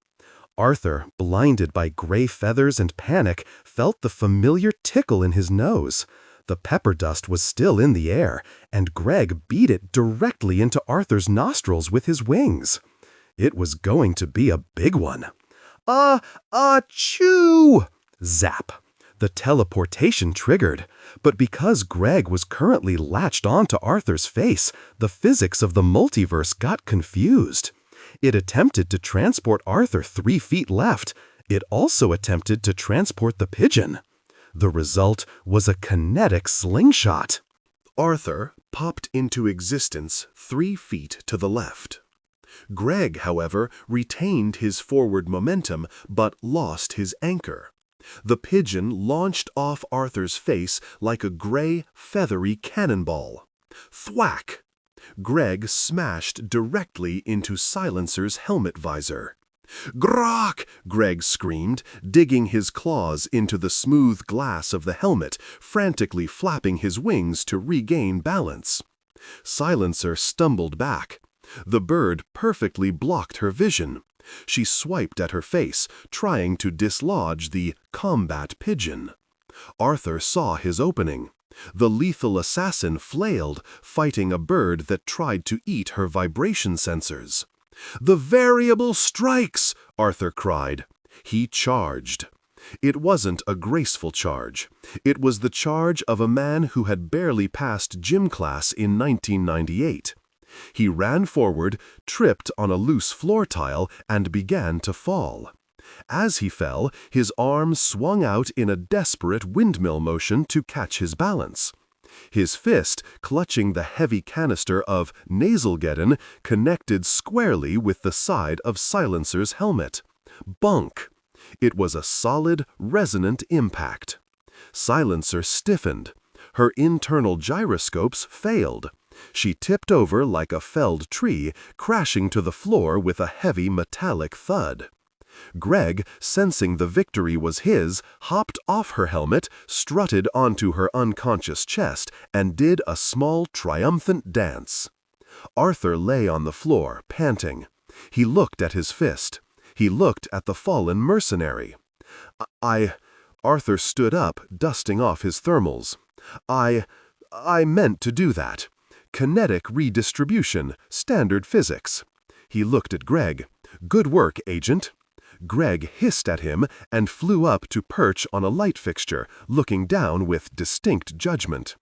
Arthur, blinded by gray feathers and panic, felt the familiar tickle in his nose. The pepper dust was still in the air, and Greg beat it directly into Arthur's nostrils with his wings. It was going to be a big one. Chew! Zap! The teleportation triggered, but because Greg was currently latched onto Arthur's face, the physics of the multiverse got confused. It attempted to transport Arthur 3 feet left. It also attempted to transport the pigeon. The result was a kinetic slingshot. Arthur popped into existence 3 feet to the left. Greg, however, retained his forward momentum but lost his anchor. The pigeon launched off Arthur's face like a gray, feathery cannonball. Thwack! Greg smashed directly into Silencer's helmet visor. "Grok!" Greg screamed, digging his claws into the smooth glass of the helmet, frantically flapping his wings to regain balance. Silencer stumbled back. The bird perfectly blocked her vision. She swiped at her face, trying to dislodge the combat pigeon. Arthur saw his opening. The lethal assassin flailed, fighting a bird that tried to eat her vibration sensors. "The variable strikes!" Arthur cried. He charged. It wasn't a graceful charge. It was the charge of a man who had barely passed gym class in 1998. He ran forward, tripped on a loose floor tile, and began to fall. As he fell, his arms swung out in a desperate windmill motion to catch his balance. His fist, clutching the heavy canister of nasal connected squarely with the side of Silencer's helmet. Bunk! It was a solid, resonant impact. Silencer stiffened. Her internal gyroscopes failed. She tipped over like a felled tree, crashing to the floor with a heavy metallic thud. Greg, sensing the victory was his, hopped off her helmet, strutted onto her unconscious chest, and did a small, triumphant dance. Arthur lay on the floor, panting. He looked at his fist. He looked at the fallen mercenary. Arthur stood up, dusting off his thermals. I meant to do that. Kinetic redistribution, standard physics. He looked at Greg. Good work, Agent. Greg hissed at him and flew up to perch on a light fixture, looking down with distinct judgment.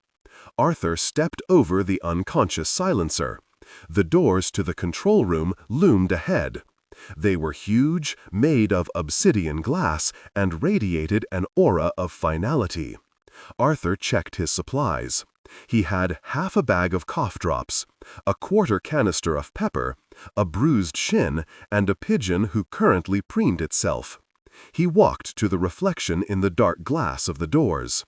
Arthur stepped over the unconscious Silencer. The doors to the control room loomed ahead. They were huge, made of obsidian glass, and radiated an aura of finality. Arthur checked his supplies. He had half a bag of cough drops, a quarter canister of pepper, a bruised shin, and a pigeon who currently preened itself. He walked to the reflection in the dark glass of the doors.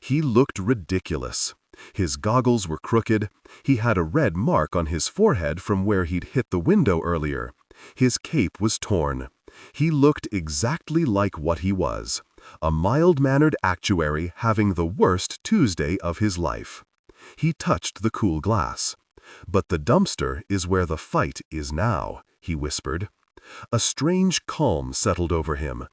He looked ridiculous. His goggles were crooked. He had a red mark on his forehead from where he'd hit the window earlier. His cape was torn. He looked exactly like what he was, a mild-mannered actuary having the worst Tuesday of his life. He touched the cool glass. "But the dumpster is where the fight is now," he whispered. A strange calm settled over him.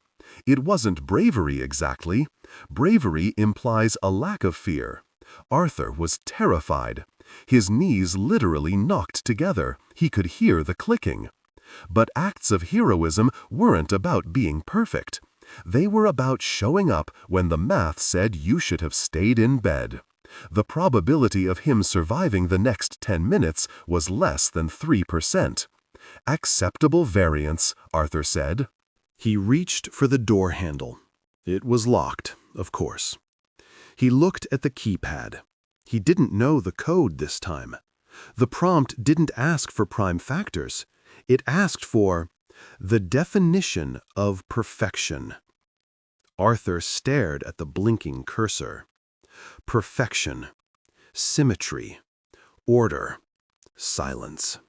It wasn't bravery exactly. Bravery implies a lack of fear. Arthur was terrified. His knees literally knocked together. He could hear the clicking. But acts of heroism weren't about being perfect. They were about showing up when the math said you should have stayed in bed. The probability of him surviving the next 10 minutes was less than 3%. Acceptable variance, Arthur said. He reached for the door handle. It was locked, of course. He looked at the keypad. He didn't know the code this time. The prompt didn't ask for prime factors. It asked for the definition of perfection. Arthur stared at the blinking cursor. Perfection, symmetry, order, silence.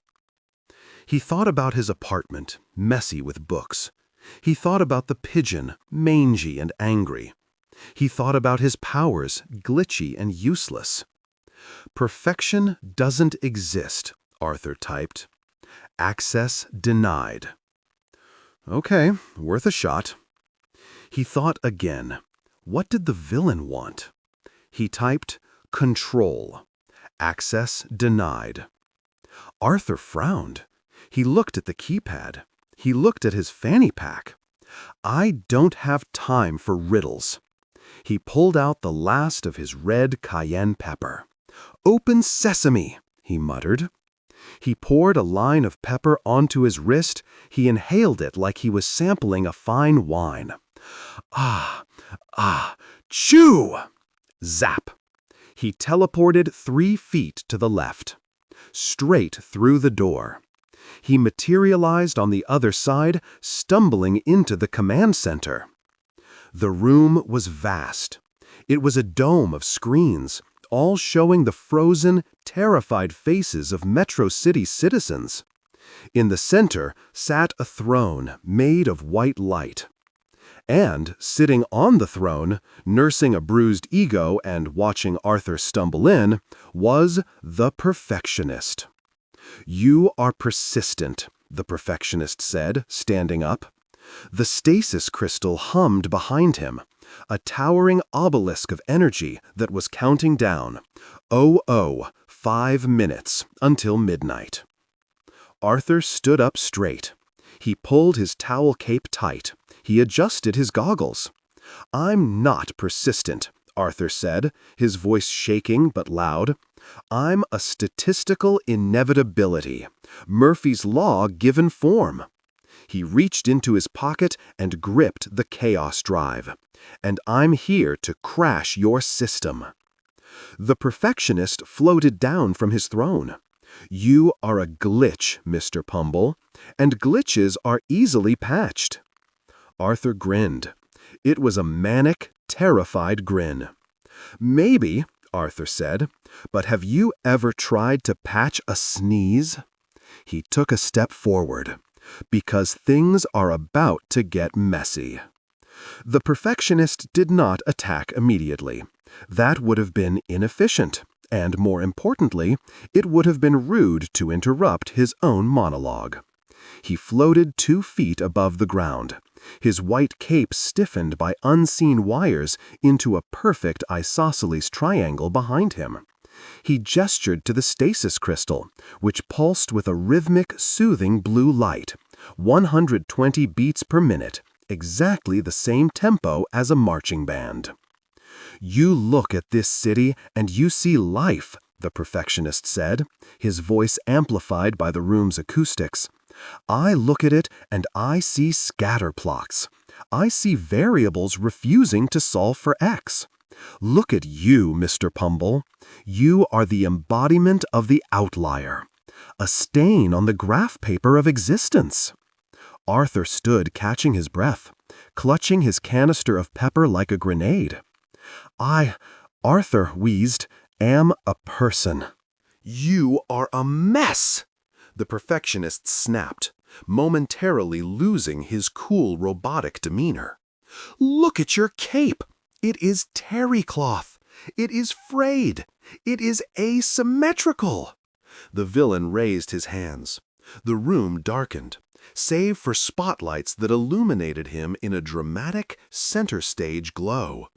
He thought about his apartment, messy with books. He thought about the pigeon, mangy and angry. He thought about his powers, glitchy and useless. Perfection doesn't exist, Arthur typed. Access denied. Okay, worth a shot. He thought again. What did the villain want? He typed, control. Access denied. Arthur frowned. He looked at the keypad. He looked at his fanny pack. I don't have time for riddles. He pulled out the last of his red cayenne pepper. Open sesame, he muttered. He poured a line of pepper onto his wrist. He inhaled it like he was sampling a fine wine. Chew! Zap! He teleported 3 feet to the left, straight through the door. He materialized on the other side, stumbling into the command center. The room was vast. It was a dome of screens, all showing the frozen, terrified faces of Metro City citizens. In the center sat a throne made of white light. And, sitting on the throne, nursing a bruised ego and watching Arthur stumble in, was the Perfectionist. You are persistent, the Perfectionist said, standing up. The stasis crystal hummed behind him, a towering obelisk of energy that was counting down. 5 minutes until midnight. Arthur stood up straight. He pulled his towel cape tight. He adjusted his goggles. I'm not persistent, Arthur said, his voice shaking but loud. "I'm a statistical inevitability. Murphy's Law given form." He reached into his pocket and gripped the chaos drive. "And I'm here to crash your system." The perfectionist floated down from his throne. "You are a glitch, Mr. Pumble, and glitches are easily patched." Arthur grinned. It was a manic, terrified grin. "Maybe," Arthur said, "but have you ever tried to patch a sneeze?" He took a step forward. "Because things are about to get messy." The perfectionist did not attack immediately. That would have been inefficient, and more importantly, it would have been rude to interrupt his own monologue. He floated 2 feet above the ground. His white cape stiffened by unseen wires into a perfect isosceles triangle behind him. He gestured to the stasis crystal, which pulsed with a rhythmic, soothing blue light, 120 beats per minute, exactly the same tempo as a marching band. "You look at this city and you see life," the perfectionist said, his voice amplified by the room's acoustics. "I look at it and I see scatter plots. I see variables refusing to solve for X. Look at you, Mr. Pumble. You are the embodiment of the outlier, a stain on the graph paper of existence." Arthur stood catching his breath, clutching his canister of pepper like a grenade. Arthur wheezed, "am a person." "You are a mess!" The perfectionist snapped, momentarily losing his cool robotic demeanor. "Look at your cape! It is terry cloth. It is frayed. It is asymmetrical." The villain raised his hands. The room darkened, save for spotlights that illuminated him in a dramatic center-stage glow.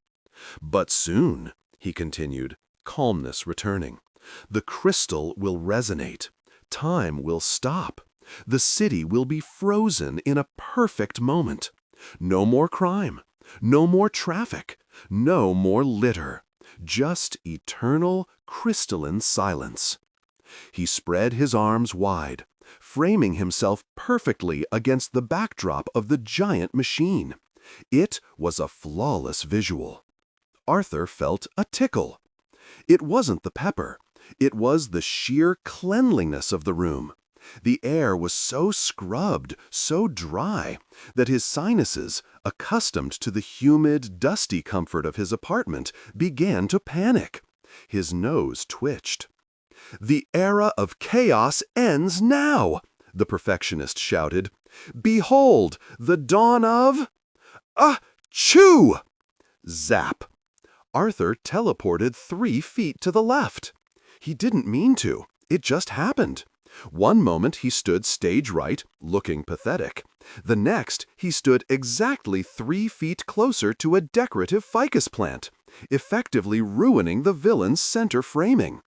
"But soon," he continued, calmness returning, "the crystal will resonate. Time will stop. The city will be frozen in a perfect moment. No more crime. No more traffic. No more litter. Just eternal, crystalline silence." He spread his arms wide, framing himself perfectly against the backdrop of the giant machine. It was a flawless visual. Arthur felt a tickle. It wasn't the pepper. It was the sheer cleanliness of the room. The air was so scrubbed, so dry, that his sinuses, accustomed to the humid, dusty comfort of his apartment, began to panic. His nose twitched. "The era of chaos ends now!" the perfectionist shouted. "Behold, the dawn of—" "Achoo!" Zap! Arthur teleported 3 feet to the left. He didn't mean to. It just happened. One moment he stood stage right, looking pathetic. The next, he stood exactly 3 feet closer to a decorative ficus plant, effectively ruining the villain's center framing.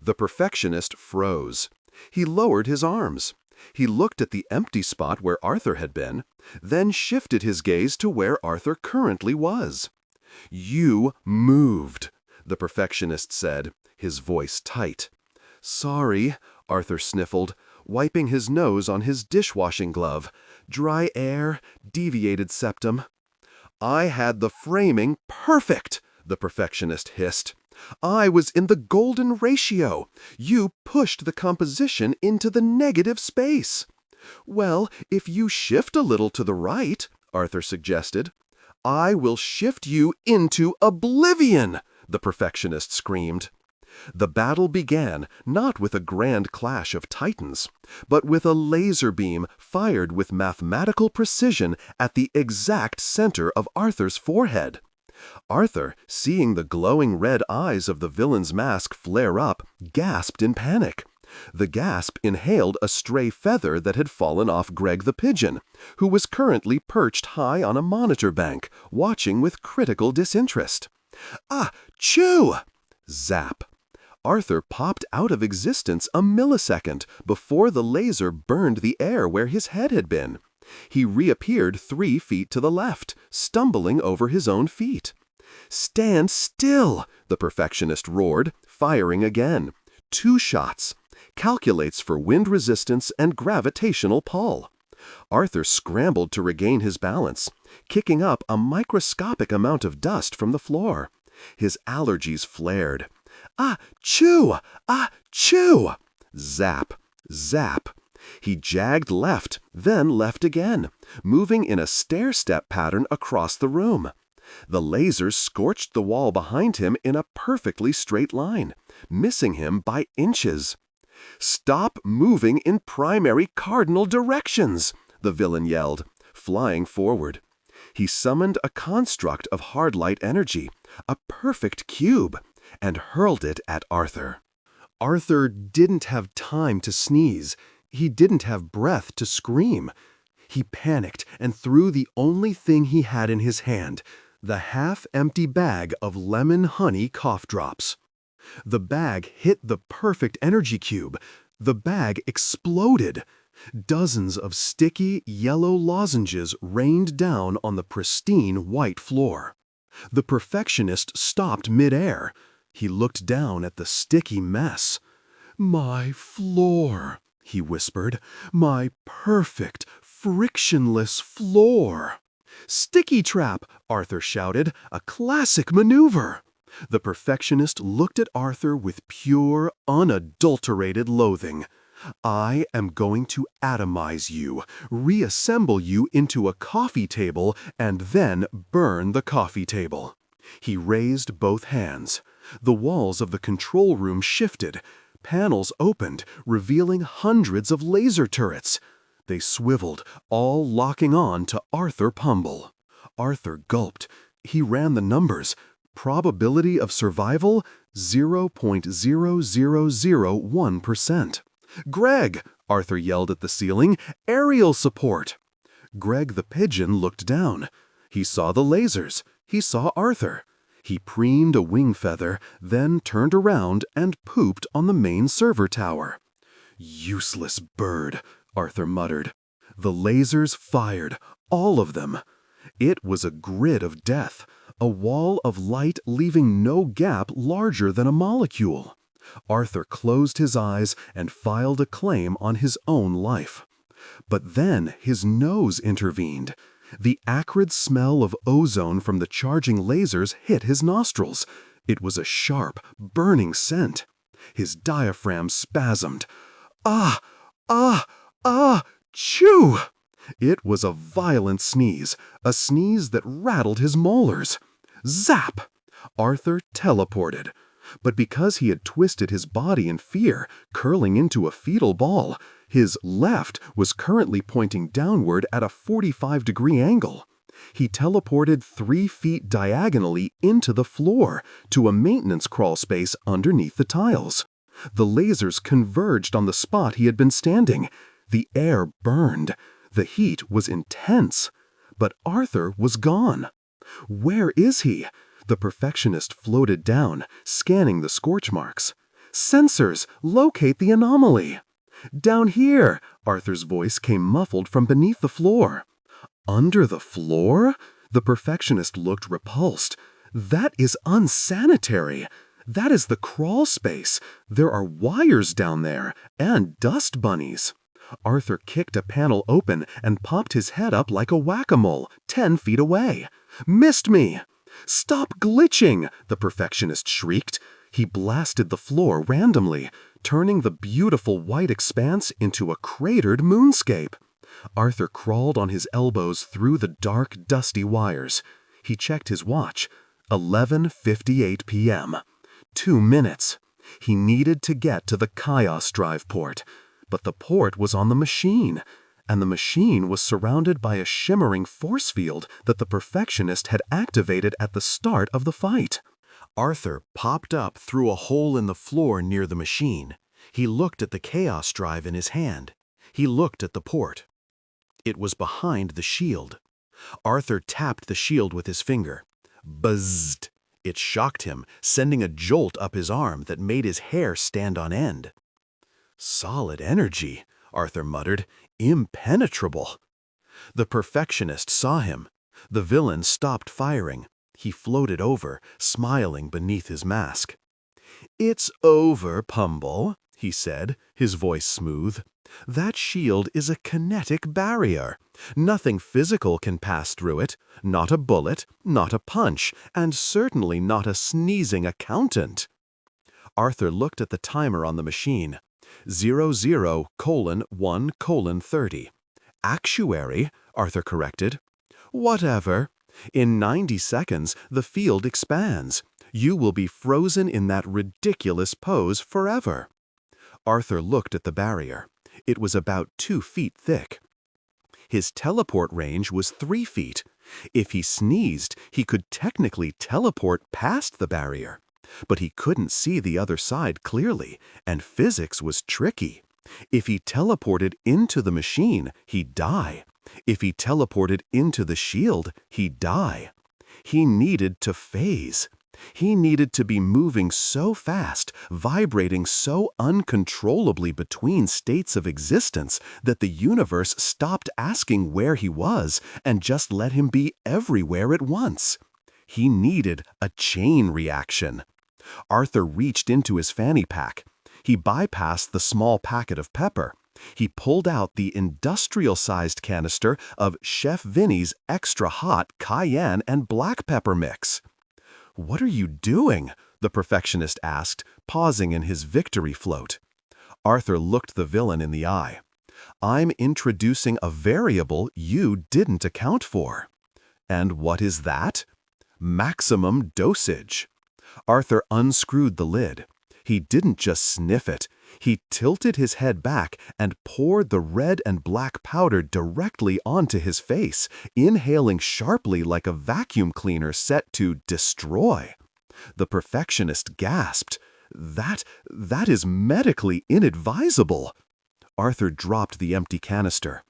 The perfectionist froze. He lowered his arms. He looked at the empty spot where Arthur had been, then shifted his gaze to where Arthur currently was. "You moved," the perfectionist said, his voice tight. "Sorry," Arthur sniffled, wiping his nose on his dishwashing glove. "Dry air, deviated septum." "I had the framing perfect," the perfectionist hissed. "I was in the golden ratio. You pushed the composition into the negative space." "Well, if you shift a little to the right," Arthur suggested. "I will shift you into oblivion," the perfectionist screamed. The battle began not with a grand clash of titans, but with a laser beam fired with mathematical precision at the exact center of Arthur's forehead. Arthur, seeing the glowing red eyes of the villain's mask flare up, gasped in panic. The gasp inhaled a stray feather that had fallen off Greg the pigeon, who was currently perched high on a monitor bank, watching with critical disinterest. "Achoo!" Zap! Arthur popped out of existence a millisecond before the laser burned the air where his head had been. He reappeared 3 feet to the left, stumbling over his own feet. "Stand still," the Perfectionist roared, firing again. 2 shots. Calculates for wind resistance and gravitational pull. Arthur scrambled to regain his balance, kicking up a microscopic amount of dust from the floor. His allergies flared. "Ah-choo! Ah-choo!" Zap, zap. He jagged left, then left again, moving in a stair-step pattern across the room. The lasers scorched the wall behind him in a perfectly straight line, missing him by inches. "Stop moving in primary cardinal directions," the villain yelled, flying forward. He summoned a construct of hard light energy, a perfect cube, and hurled it at Arthur. Arthur didn't have time to sneeze. He didn't have breath to scream. He panicked and threw the only thing he had in his hand, the half-empty bag of lemon honey cough drops. The bag hit the perfect energy cube. The bag exploded. Dozens of sticky, yellow lozenges rained down on the pristine white floor. The Perfectionist stopped mid-air. He looked down at the sticky mess. "My floor," he whispered. "My perfect, frictionless floor." "Sticky trap!" Arthur shouted. "A classic maneuver!" The Perfectionist looked at Arthur with pure, unadulterated loathing. "I am going to atomize you, reassemble you into a coffee table, and then burn the coffee table." He raised both hands. The walls of the control room shifted. Panels opened, revealing hundreds of laser turrets. They swiveled, all locking on to Arthur Pumble. Arthur gulped. He ran the numbers. Probability of survival, 0.0001%. "Greg!" Arthur yelled at the ceiling. "Aerial support!" Greg the pigeon looked down. He saw the lasers. He saw Arthur. He preened a wing feather, then turned around and pooped on the main server tower. "Useless bird," Arthur muttered. The lasers fired, all of them. It was a grid of death, a wall of light leaving no gap larger than a molecule. Arthur closed his eyes and filed a claim on his own life. But then his nose intervened. The acrid smell of ozone from the charging lasers hit his nostrils. It was a sharp, burning scent. His diaphragm spasmed. "Ah! Ah! Ah! Chew!" It was a violent sneeze, a sneeze that rattled his molars. Zap! Arthur teleported. But because he had twisted his body in fear, curling into a fetal ball, his left was currently pointing downward at a 45-degree angle. He teleported 3 feet diagonally into the floor, to a maintenance crawl space underneath the tiles. The lasers converged on the spot he had been standing. The air burned. The heat was intense. But Arthur was gone. "Where is he?" The Perfectionist floated down, scanning the scorch marks. "Sensors, locate the anomaly." "Down here," Arthur's voice came muffled from beneath the floor. "Under the floor?" The Perfectionist looked repulsed. "That is unsanitary. That is the crawl space. There are wires down there, and dust bunnies." Arthur kicked a panel open and popped his head up like a whack-a-mole, 10 feet away. "Missed me!" "Stop glitching!" the Perfectionist shrieked. He blasted the floor randomly, turning the beautiful white expanse into a cratered moonscape. Arthur crawled on his elbows through the dark, dusty wires. He checked his watch. 11:58 p.m. 2 minutes. He needed to get to the Chaos Drive port. But the port was on the machine, and the machine was surrounded by a shimmering force field that the Perfectionist had activated at the start of the fight. Arthur popped up through a hole in the floor near the machine. He looked at the Chaos Drive in his hand. He looked at the port. It was behind the shield. Arthur tapped the shield with his finger. Buzzed! It shocked him, sending a jolt up his arm that made his hair stand on end. "Solid energy," Arthur muttered. "Impenetrable." The Perfectionist saw him. The villain stopped firing. He floated over, smiling beneath his mask. "It's over, Pumble," he said, his voice smooth. "That shield is a kinetic barrier. Nothing physical can pass through it, not a bullet, not a punch, and certainly not a sneezing accountant." Arthur looked at the timer on the machine. 00:1:30. "Actuary," Arthur corrected. "Whatever. In 90 seconds, the field expands. You will be frozen in that ridiculous pose forever." Arthur looked at the barrier. It was about 2 feet thick. His teleport range was 3 feet. If he sneezed, he could technically teleport past the barrier. But he couldn't see the other side clearly, and physics was tricky. If he teleported into the machine, he'd die. If he teleported into the shield, he'd die. He needed to phase. He needed to be moving so fast, vibrating so uncontrollably between states of existence that the universe stopped asking where he was and just let him be everywhere at once. He needed a chain reaction. Arthur reached into his fanny pack. He bypassed the small packet of pepper. He pulled out the industrial-sized canister of Chef Vinny's extra hot cayenne and black pepper mix. "What are you doing?" the Perfectionist asked, pausing in his victory float. Arthur looked the villain in the eye. "I'm introducing a variable you didn't account for." "And what is that?" "Maximum dosage." Arthur unscrewed the lid. He didn't just sniff it. He tilted his head back and poured the red and black powder directly onto his face, inhaling sharply like a vacuum cleaner set to destroy. The Perfectionist gasped. That is medically inadvisable." Arthur dropped the empty canister.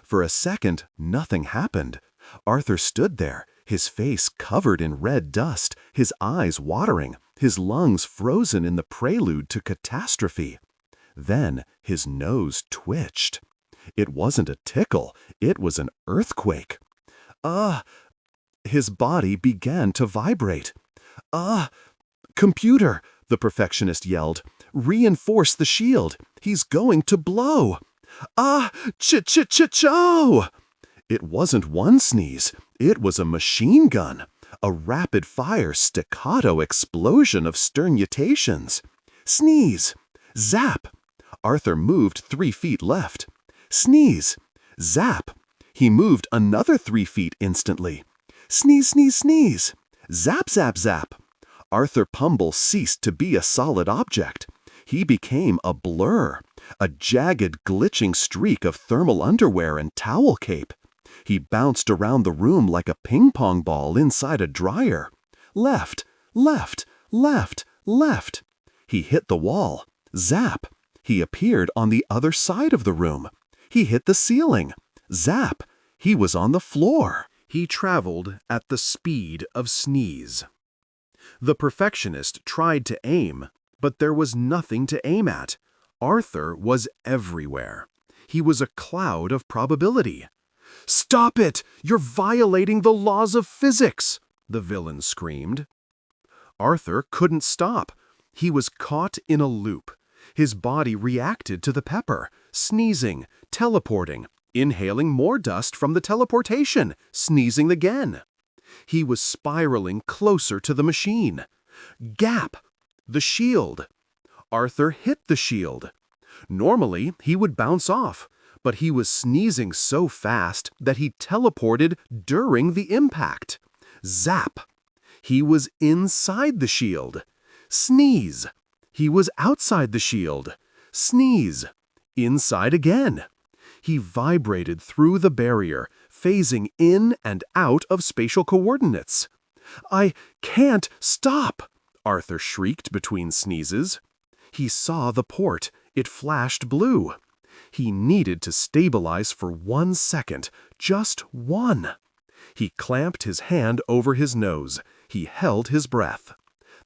For a second, nothing happened. Arthur stood there, his face covered in red dust, his eyes watering, his lungs frozen in the prelude to catastrophe. Then his nose twitched. It wasn't a tickle, it was an earthquake. His body began to vibrate. "Computer," the Perfectionist yelled, "reinforce the shield. He's going to blow." "Ch-ch-ch-chow!" It wasn't one sneeze, it was a machine gun, a rapid-fire staccato explosion of sternutations. Sneeze! Zap! Arthur moved 3 feet left. Sneeze! Zap! He moved another 3 feet instantly. Sneeze, sneeze, sneeze! Zap, zap, zap! Arthur Pumble ceased to be a solid object. He became a blur, a jagged, glitching streak of thermal underwear and towel cape. He bounced around the room like a ping-pong ball inside a dryer. Left, left, left, left. He hit the wall. Zap! He appeared on the other side of the room. He hit the ceiling. Zap! He was on the floor. He traveled at the speed of sneeze. The Perfectionist tried to aim, but there was nothing to aim at. Arthur was everywhere. He was a cloud of probability. "Stop it! You're violating the laws of physics!" the villain screamed. Arthur couldn't stop. He was caught in a loop. His body reacted to the pepper, sneezing, teleporting, inhaling more dust from the teleportation, sneezing again. He was spiraling closer to the machine. Gap! The shield. Arthur hit the shield. Normally, he would bounce off, but he was sneezing so fast that he teleported during the impact. Zap! He was inside the shield. Sneeze! He was outside the shield. Sneeze! Inside again. He vibrated through the barrier, phasing in and out of spatial coordinates. "I can't stop!" Arthur shrieked between sneezes. He saw the port. It flashed blue. He needed to stabilize for 1 second, just one. He clamped his hand over his nose. He held his breath.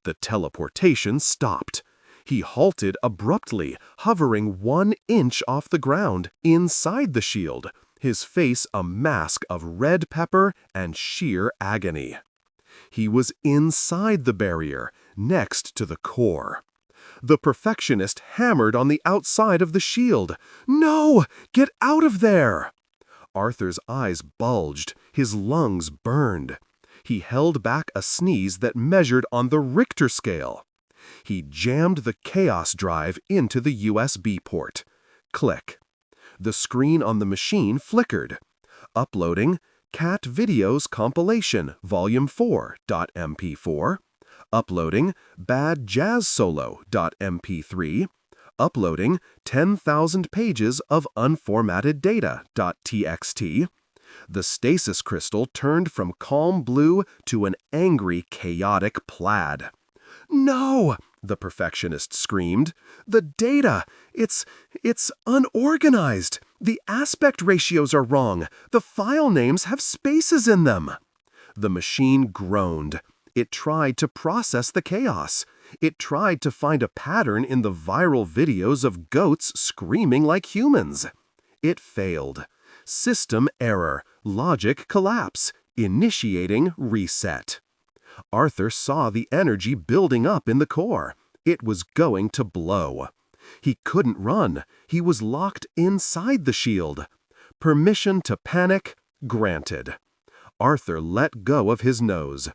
The teleportation stopped. He halted abruptly, hovering 1 inch off the ground, inside the shield, his face a mask of red pepper and sheer agony. He was inside the barrier, next to the core. The Perfectionist hammered on the outside of the shield. "No! Get out of there!" Arthur's eyes bulged, his lungs burned. He held back a sneeze that measured on the Richter scale. He jammed the Chaos drive into the USB port. Click. The screen on the machine flickered. Uploading Cat Videos Compilation Volume 4.mp4. Uploading Bad Jazz Solo.mp3. Uploading 10,000 pages of unformatted data.txt. The stasis crystal turned from calm blue to an angry, chaotic plaid. "No!" the Perfectionist screamed. "The data! It's unorganized! The aspect ratios are wrong! The file names have spaces in them!" The machine groaned. It tried to process the chaos. It tried to find a pattern in the viral videos of goats screaming like humans. It failed. System error. Logic collapse. Initiating reset. Arthur saw the energy building up in the core. It was going to blow. He couldn't run. He was locked inside the shield. Permission to panic granted. Arthur let go of his nose.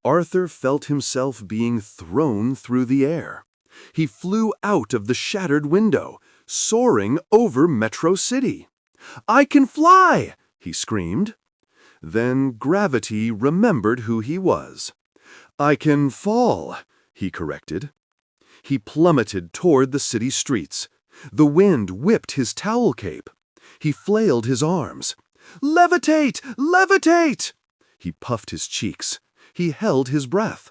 Arthur felt himself being thrown through the air. He flew out of the shattered window, soaring over Metro City. "I can fly!" he screamed. Then gravity remembered who he was. "I can fall," he corrected. He plummeted toward the city streets. The wind whipped his towel cape. He flailed his arms. "Levitate! Levitate!" He puffed his cheeks. He held his breath.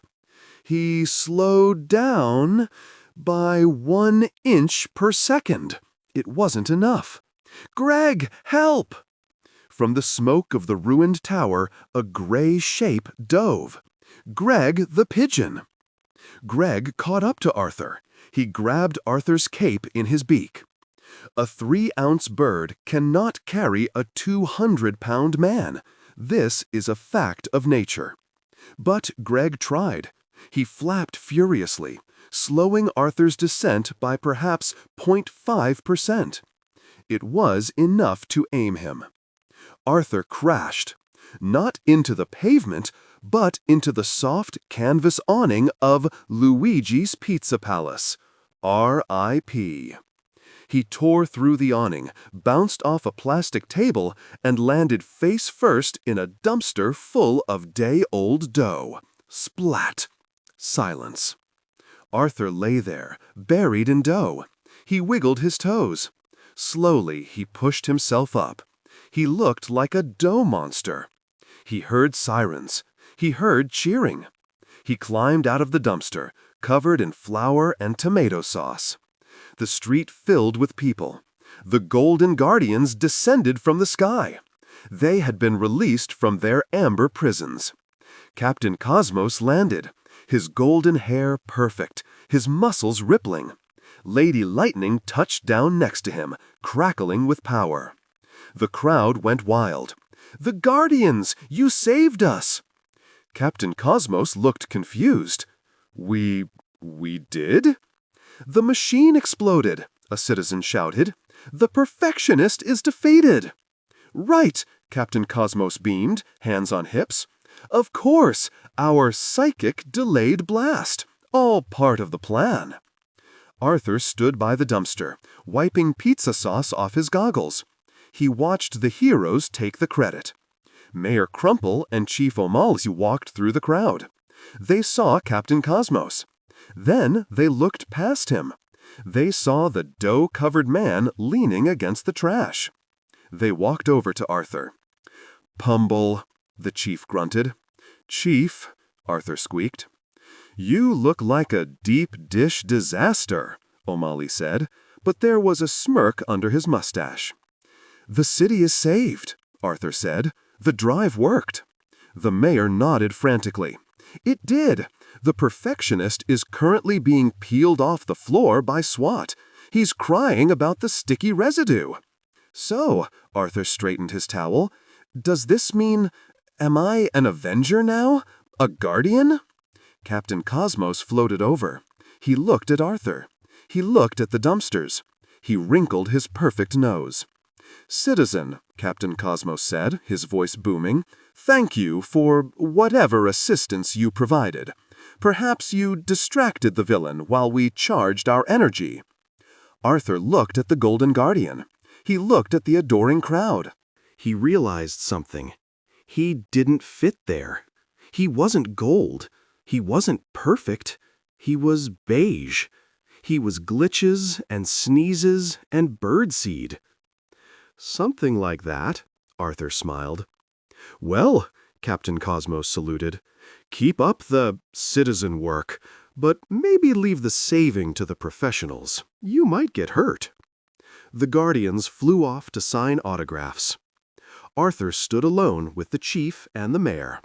He slowed down by 1 inch per second. It wasn't enough. "Greg, help!" From the smoke of the ruined tower, a gray shape dove. Greg the pigeon. Greg caught up to Arthur. He grabbed Arthur's cape in his beak. A 3-ounce bird cannot carry a 200-pound man. This is a fact of nature. But Greg tried. He flapped furiously, slowing Arthur's descent by perhaps 0.5%. It was enough to aim him. Arthur crashed, not into the pavement, but into the soft canvas awning of Luigi's Pizza Palace. R.I.P. He tore through the awning, bounced off a plastic table, and landed face first in a dumpster full of day-old dough. Splat. Silence. Arthur lay there, buried in dough. He wiggled his toes. Slowly, he pushed himself up. He looked like a dough monster. He heard sirens. He heard cheering. He climbed out of the dumpster, covered in flour and tomato sauce. The street filled with people. The Golden Guardians descended from the sky. They had been released from their amber prisons. Captain Cosmos landed, his golden hair perfect, his muscles rippling. Lady Lightning touched down next to him, crackling with power. The crowd went wild. "The Guardians! You saved us!" Captain Cosmos looked confused. We did?" "The machine exploded," a citizen shouted. "The Perfectionist is defeated." "Right," Captain Cosmos beamed, hands on hips. "Of course, our psychic delayed blast. All part of the plan." Arthur stood by the dumpster, wiping pizza sauce off his goggles. He watched the heroes take the credit. Mayor Crumple and Chief O'Malley walked through the crowd. They saw Captain Cosmos. Then they looked past him. They saw the dough-covered man leaning against the trash. They walked over to Arthur. "Pumble," the chief grunted. "Chief," Arthur squeaked. "You look like a deep dish disaster," O'Malley said, but there was a smirk under his mustache. "The city is saved," Arthur said. "The drive worked." The mayor nodded frantically. "It did. The Perfectionist is currently being peeled off the floor by SWAT. He's crying about the sticky residue." "So," Arthur straightened his towel, "does this mean, am I an Avenger now? A Guardian?" Captain Cosmos floated over. He looked at Arthur. He looked at the dumpsters. He wrinkled his perfect nose. "Citizen," Captain Cosmos said, his voice booming, "thank you for whatever assistance you provided. Perhaps you distracted the villain while we charged our energy." Arthur looked at the Golden Guardian. He looked at the adoring crowd. He realized something. He didn't fit there. He wasn't gold. He wasn't perfect. He was beige. He was glitches and sneezes and birdseed. "Something like that," Arthur smiled. "Well," Captain Cosmos saluted, "keep up the citizen work, but maybe leave the saving to the professionals. You might get hurt." The Guardians flew off to sign autographs. Arthur stood alone with the chief and the mayor.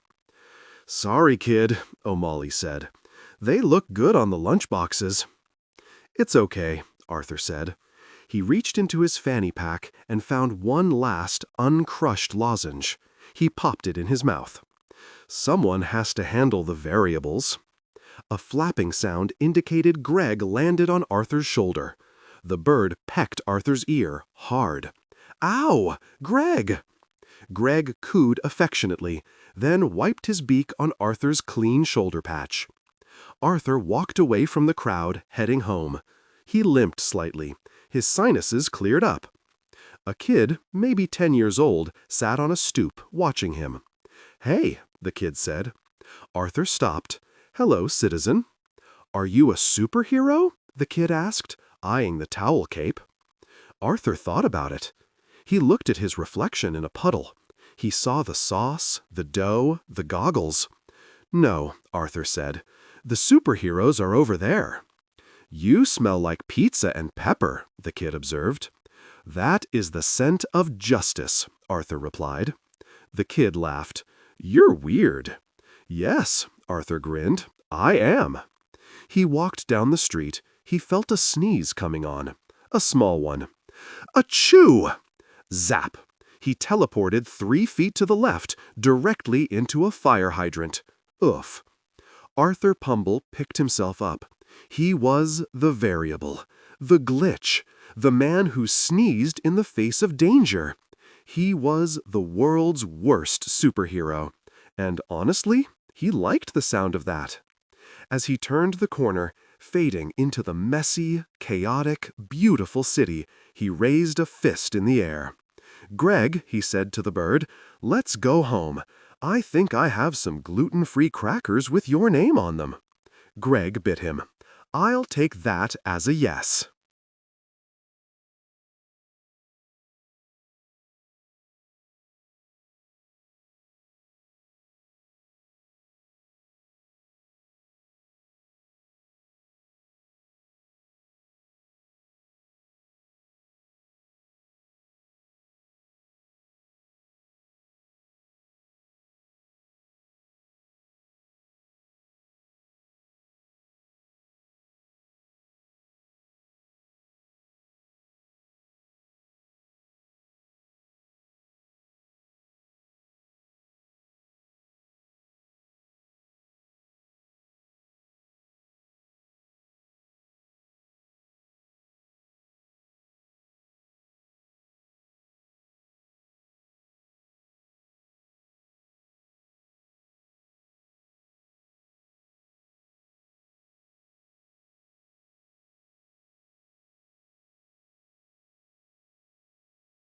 "Sorry, kid," O'Malley said. "They look good on the lunchboxes." "It's okay," Arthur said. He reached into his fanny pack and found one last uncrushed lozenge. He popped it in his mouth. "Someone has to handle the variables." A flapping sound indicated Greg landed on Arthur's shoulder. The bird pecked Arthur's ear hard. "Ow! Greg!" Greg cooed affectionately, then wiped his beak on Arthur's clean shoulder patch. Arthur walked away from the crowd, heading home. He limped slightly. His sinuses cleared up. A kid, maybe 10 years old, sat on a stoop, watching him. "Hey," the kid said. Arthur stopped. "Hello, citizen." "Are you a superhero?" the kid asked, eyeing the towel cape. Arthur thought about it. He looked at his reflection in a puddle. He saw the sauce, the dough, the goggles. "No," Arthur said. "The superheroes are over there." "You smell like pizza and pepper," the kid observed. "That is the scent of justice," Arthur replied. The kid laughed. "You're weird." "Yes," Arthur grinned. "I am." He walked down the street. He felt a sneeze coming on. A small one. Achoo! Zap! He teleported 3 feet to the left, directly into a fire hydrant. Oof. Arthur Pumble picked himself up. He was the variable, the glitch, the man who sneezed in the face of danger. He was the world's worst superhero. And honestly, he liked the sound of that. As he turned the corner, fading into the messy, chaotic, beautiful city, he raised a fist in the air. "Greg," he said to the bird, "let's go home. I think I have some gluten-free crackers with your name on them." Greg bit him. "I'll take that as a yes."